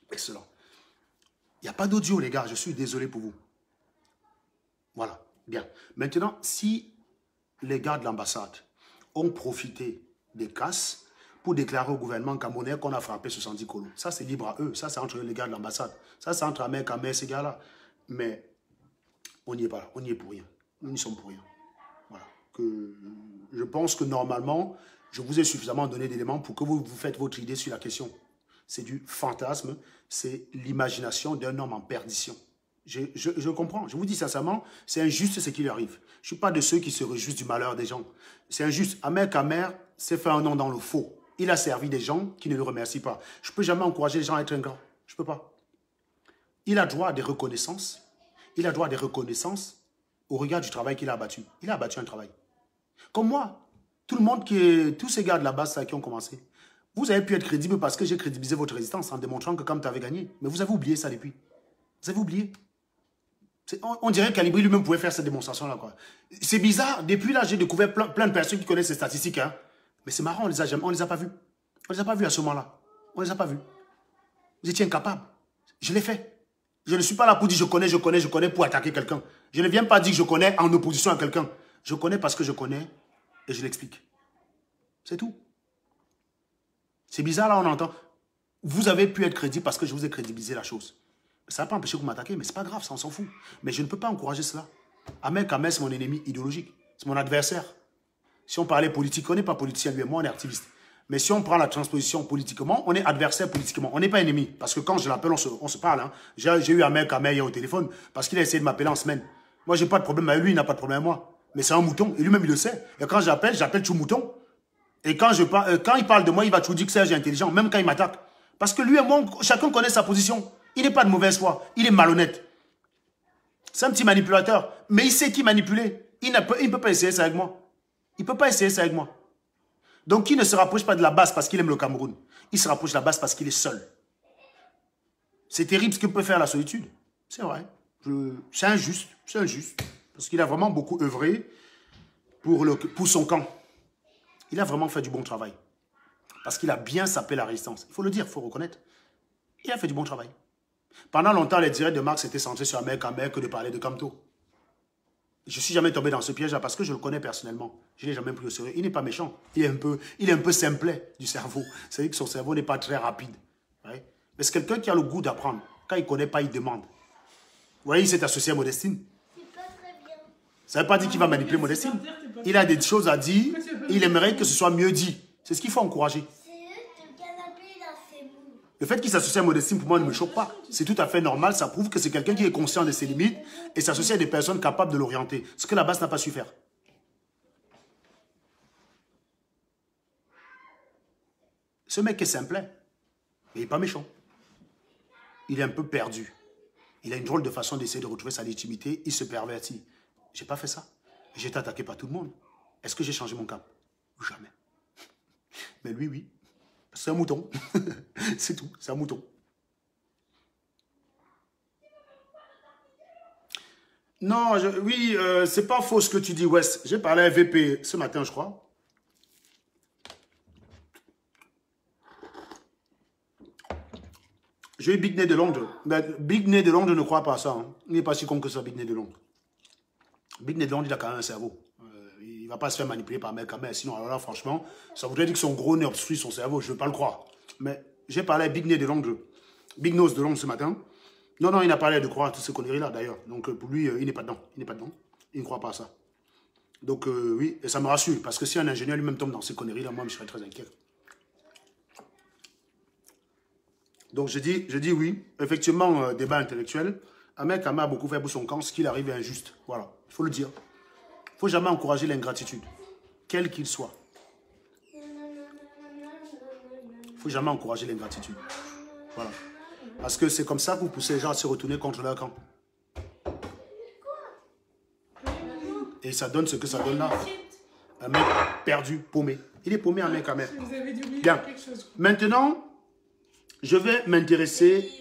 Excellent. Il n'y a pas d'audio, les gars. Je suis désolé pour vous. Voilà. Bien. Maintenant, si les gars de l'ambassade ont profité des casses pour déclarer au gouvernement camerounais qu'on a frappé 70 colons. Ça, c'est libre à eux. Ça, c'est entre les gars de l'ambassade. Ça, c'est entre Ahmed Kamer et ces gars-là. Mais on n'y est pas là. On n'y est pour rien. Nous n'y sommes pour rien. Voilà. Je pense que normalement, je vous ai suffisamment donné d'éléments pour que vous faites votre idée sur la question. C'est du fantasme. C'est l'imagination d'un homme en perdition. Je comprends. Je vous dis sincèrement, c'est injuste ce qui lui arrive. Je ne suis pas de ceux qui se réjouissent du malheur des gens. C'est injuste. Ahmed Kamer s'est fait un nom dans le faux. Il a servi des gens qui ne le remercient pas. Je ne peux jamais encourager les gens à être ingrats. Je ne peux pas. Il a droit à des reconnaissances. Il a droit à des reconnaissances au regard du travail qu'il a abattu. Il a abattu un travail. Comme moi, tous ces gars de la base qui ont commencé, vous avez pu être crédible parce que j'ai crédibilisé votre résistance en démontrant que comme tu avais gagné. Mais vous avez oublié ça depuis. Vous avez oublié. On dirait qu'Alibri lui-même pouvait faire cette démonstration-là. C'est bizarre. Depuis là, j'ai découvert plein de personnes qui connaissent ces statistiques. Hein. Mais c'est marrant, on ne les a pas vus. On ne les a pas vus à ce moment-là. On ne les a pas vus. Vous étiez incapables. Je l'ai fait. Je ne suis pas là pour dire je connais pour attaquer quelqu'un. Je ne viens pas dire que je connais en opposition à quelqu'un. Je connais parce que je connais et je l'explique. C'est tout. C'est bizarre là, on entend. Vous avez pu être crédible parce que je vous ai crédibilisé la chose. Ça n'a pas empêché que vous m'attaquiez, mais ce n'est pas grave, ça on s'en fout. Mais je ne peux pas encourager cela. Ahmed Kamer, c'est mon ennemi idéologique. C'est mon adversaire. Si on parlait politique, on n'est pas politicien lui et moi, on est activiste. Mais si on prend la transposition politiquement, on est adversaire politiquement. On n'est pas ennemi. Parce que quand je l'appelle, on se parle. Hein. J'ai eu Ahmed Kamer hier au téléphone parce qu'il a essayé de m'appeler en semaine. Moi, je n'ai pas de problème avec lui, il n'a pas de problème avec moi. Mais c'est un mouton, et lui-même il le sait. Et quand j'appelle tout mouton. Et quand il parle de moi, il va toujours dire que Serge est intelligent, même quand il m'attaque. Parce que lui et moi, chacun connaît sa position. Il n'est pas de mauvaise foi, il est malhonnête. C'est un petit manipulateur. Mais il sait qui manipuler. Il ne peut pas essayer ça avec moi. Il ne peut pas essayer ça avec moi. Donc il ne se rapproche pas de la base parce qu'il aime le Cameroun. Il se rapproche de la base parce qu'il est seul. C'est terrible ce que peut faire la solitude. C'est vrai. C'est injuste. C'est injuste. Parce qu'il a vraiment beaucoup œuvré pour son camp. Il a vraiment fait du bon travail. Parce qu'il a bien sapé la résistance. Il faut le dire, il faut reconnaître. Il a fait du bon travail. Pendant longtemps, les directs de Marx étaient centrés sur Ahmed Kamer que de parler de Kamto. Je ne suis jamais tombé dans ce piège-là parce que je le connais personnellement. Je ne l'ai jamais pris au sérieux. Il n'est pas méchant. Il est un peu simplet du cerveau. C'est-à-dire que son cerveau n'est pas très rapide. Ouais. Mais c'est quelqu'un qui a le goût d'apprendre. Quand il ne connaît pas, il demande. Vous voyez, il s'est associé à Modestine. Ça ne veut pas dire qu'il va manipuler Modestine. Il a des choses à dire. Il aimerait que ce soit mieux dit. C'est ce qu'il faut encourager. Le fait qu'il s'associe à Modestine, pour moi, ne me choque pas. C'est tout à fait normal. Ça prouve que c'est quelqu'un qui est conscient de ses limites et s'associe à des personnes capables de l'orienter. Ce que la base n'a pas su faire. Ce mec est simplet. Mais il n'est pas méchant. Il est un peu perdu. Il a une drôle de façon d'essayer de retrouver sa légitimité. Il se pervertit. Je n'ai pas fait ça. J'ai été attaqué par tout le monde. Est-ce que j'ai changé mon cap? Jamais. Mais lui, oui. C'est un mouton. C'est tout. C'est un mouton. Non, oui, c'est pas faux ce que tu dis, Wes. J'ai parlé à VP ce matin, je crois. J'ai eu Big Nez de Londres. Mais Big Nez de Londres ne croit pas à ça. Hein. Il n'est pas si con que ça, Big Nez de Londres. Big Nez de Londres, il a quand même un cerveau. Il ne va pas se faire manipuler par Ahmed Kamer. Sinon, alors là, franchement, ça voudrait dire que son gros nez obstrue son cerveau. Je ne veux pas le croire. Mais j'ai parlé à Big Nez de Londres. Big Nose de Londres ce matin. Non, il n'a pas l'air de croire à toutes ces conneries-là, d'ailleurs. Donc, pour lui, il n'est pas dedans. Il n'est pas dedans. Il ne croit pas à ça. Donc, oui, et ça me rassure. Parce que si un ingénieur lui-même tombe dans ces conneries-là, moi, je serais très inquiet. Donc, je dis oui. Effectivement, débat intellectuel. Ahmed Kamer a beaucoup fait pour son camp. Ce qu'il arrive est injuste. Voilà, il faut le dire. Il ne faut jamais encourager l'ingratitude, quel qu'il soit. Il ne faut jamais encourager l'ingratitude. Voilà. Parce que c'est comme ça que vous poussez les gens à se retourner contre leur camp. Et ça donne ce que ça donne là. Un mec perdu, paumé. Il est paumé, Ahmed Kamer. Bien. Maintenant, je vais m'intéresser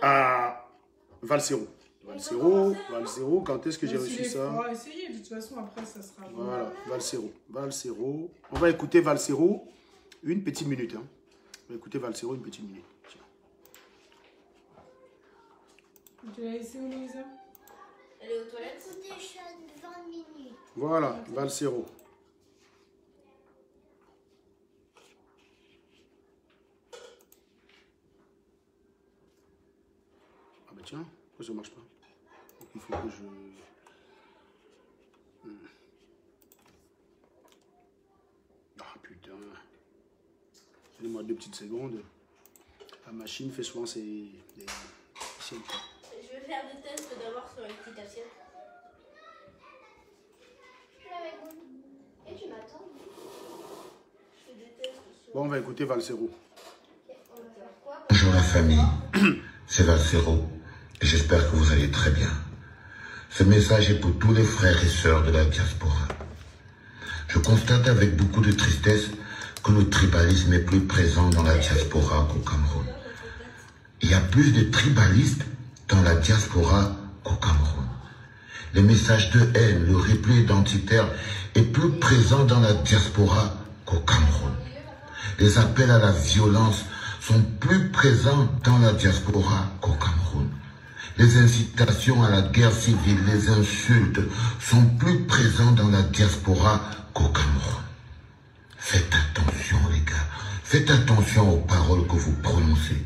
à Valsero. Valsero, quand est-ce que j'ai reçu ça? On va essayer, de toute façon, après, ça sera... Voilà, Valsero. On va écouter Valsero une petite minute. Hein. On va écouter Valsero une petite minute. Tiens. Tu l'as laissé où, Louisa? Elle est aux toilettes? 20 minutes. Voilà, Valsero. bah tiens, pourquoi ça marche pas? Donc, il faut que je... Ah putain. Donnez-moi 2 petites secondes. La machine fait souvent ses... Je vais faire des tests d'abord sur une petite assiette. Et tu m'attends. Je fais des tests sur... Bon, on va écouter Valsero. Bonjour la famille, c'est Valsero et j'espère que vous allez très bien. Ce message est pour tous les frères et sœurs de la diaspora. Je constate avec beaucoup de tristesse que le tribalisme est plus présent dans la diaspora qu'au Cameroun. Il y a plus de tribalistes dans la diaspora qu'au Cameroun. Les messages de haine, le repli identitaire est plus présent dans la diaspora qu'au Cameroun. Les appels à la violence sont plus présents dans la diaspora qu'au Cameroun. Les incitations à la guerre civile, les insultes sont plus présents dans la diaspora qu'au Cameroun. Faites attention les gars, faites attention aux paroles que vous prononcez.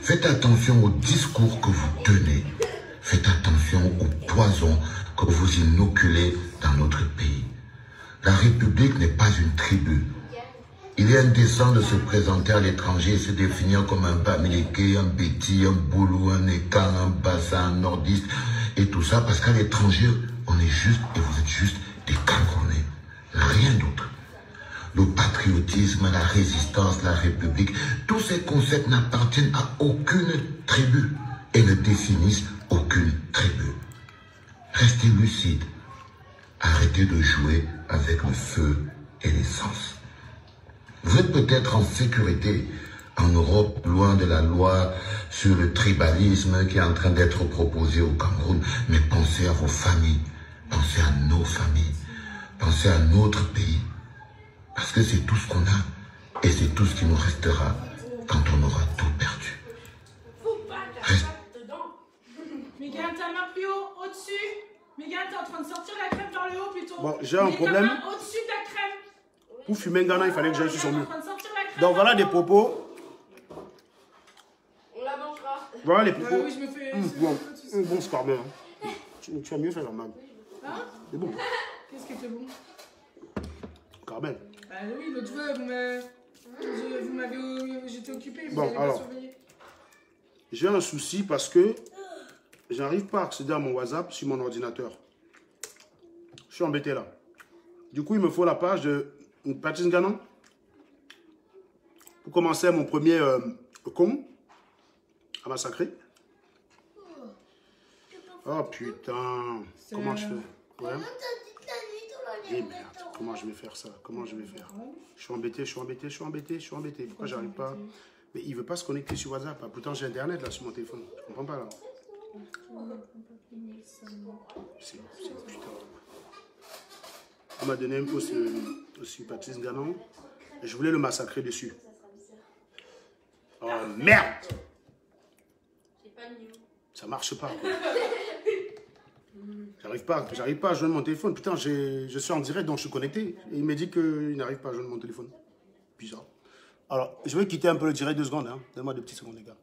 Faites attention aux discours que vous tenez. Faites attention aux poisons que vous inoculez dans notre pays. La République n'est pas une tribu. Il est indécent de se présenter à l'étranger et se définir comme un Bamileke, un Béti, un Boulou, un Ékan, un Bassa, un Nordiste et tout ça parce qu'à l'étranger, on est juste et vous êtes juste des Camerounais. Rien d'autre. Le patriotisme, la résistance, la République, tous ces concepts n'appartiennent à aucune tribu et ne définissent aucune tribu. Restez lucides. Arrêtez de jouer avec le feu et l'essence. Vous êtes peut-être en sécurité en Europe, loin de la loi sur le tribalisme qui est en train d'être proposé au Cameroun, mais pensez à vos familles, pensez à nos familles, pensez à notre pays. Parce que c'est tout ce qu'on a et c'est tout ce qui nous restera quand on aura tout perdu. Reste. Miguel, t'as la main plus haut, au-dessus. Miguel, t'es en train de sortir la crème vers le haut plutôt. Bon, j'ai un problème. Au-dessus de la crème. Pour fumer un Ghana, il fallait que j'aille sur son mur. Donc voilà des propos. On la mangera. Voilà les propos. Oui, je me fais... Bon, c'est pas bien. Hein. Tu as mieux fait la main. Hein? C'est bon. Qu'est-ce qui était bon? Carmel. Ah oui, l'autre fois, vous m'avez... J'étais occupé, vous bon, allez alors, me surveiller. j'ai un souci parce que j'arrive pas à accéder à mon WhatsApp sur mon ordinateur. Je suis embêté là. Du coup, il me faut la page de Patrice Ganon pour commencer mon premier con à massacrer. Oh putain. Comment je fais? Ouais. Eh merde, comment je vais faire ça? Comment je vais faire? Je suis embêté, je suis embêté, je suis embêté, je suis embêté. Pourquoi j'arrive pas? Mais il veut pas se connecter sur WhatsApp. Pourtant, j'ai Internet là sur mon téléphone. Je comprends pas là. C'est putain. On m'a donné un peu sur Patrice Ganon. Et je voulais le massacrer dessus. Oh merde! Ça marche pas. J'arrive pas à joindre mon téléphone. Putain, je suis en direct, donc je suis connecté. Et il me dit qu'il n'arrive pas à joindre mon téléphone. Bizarre. Alors, je vais quitter un peu le direct 2 secondes. Hein. Donne-moi 2 petites secondes, les gars.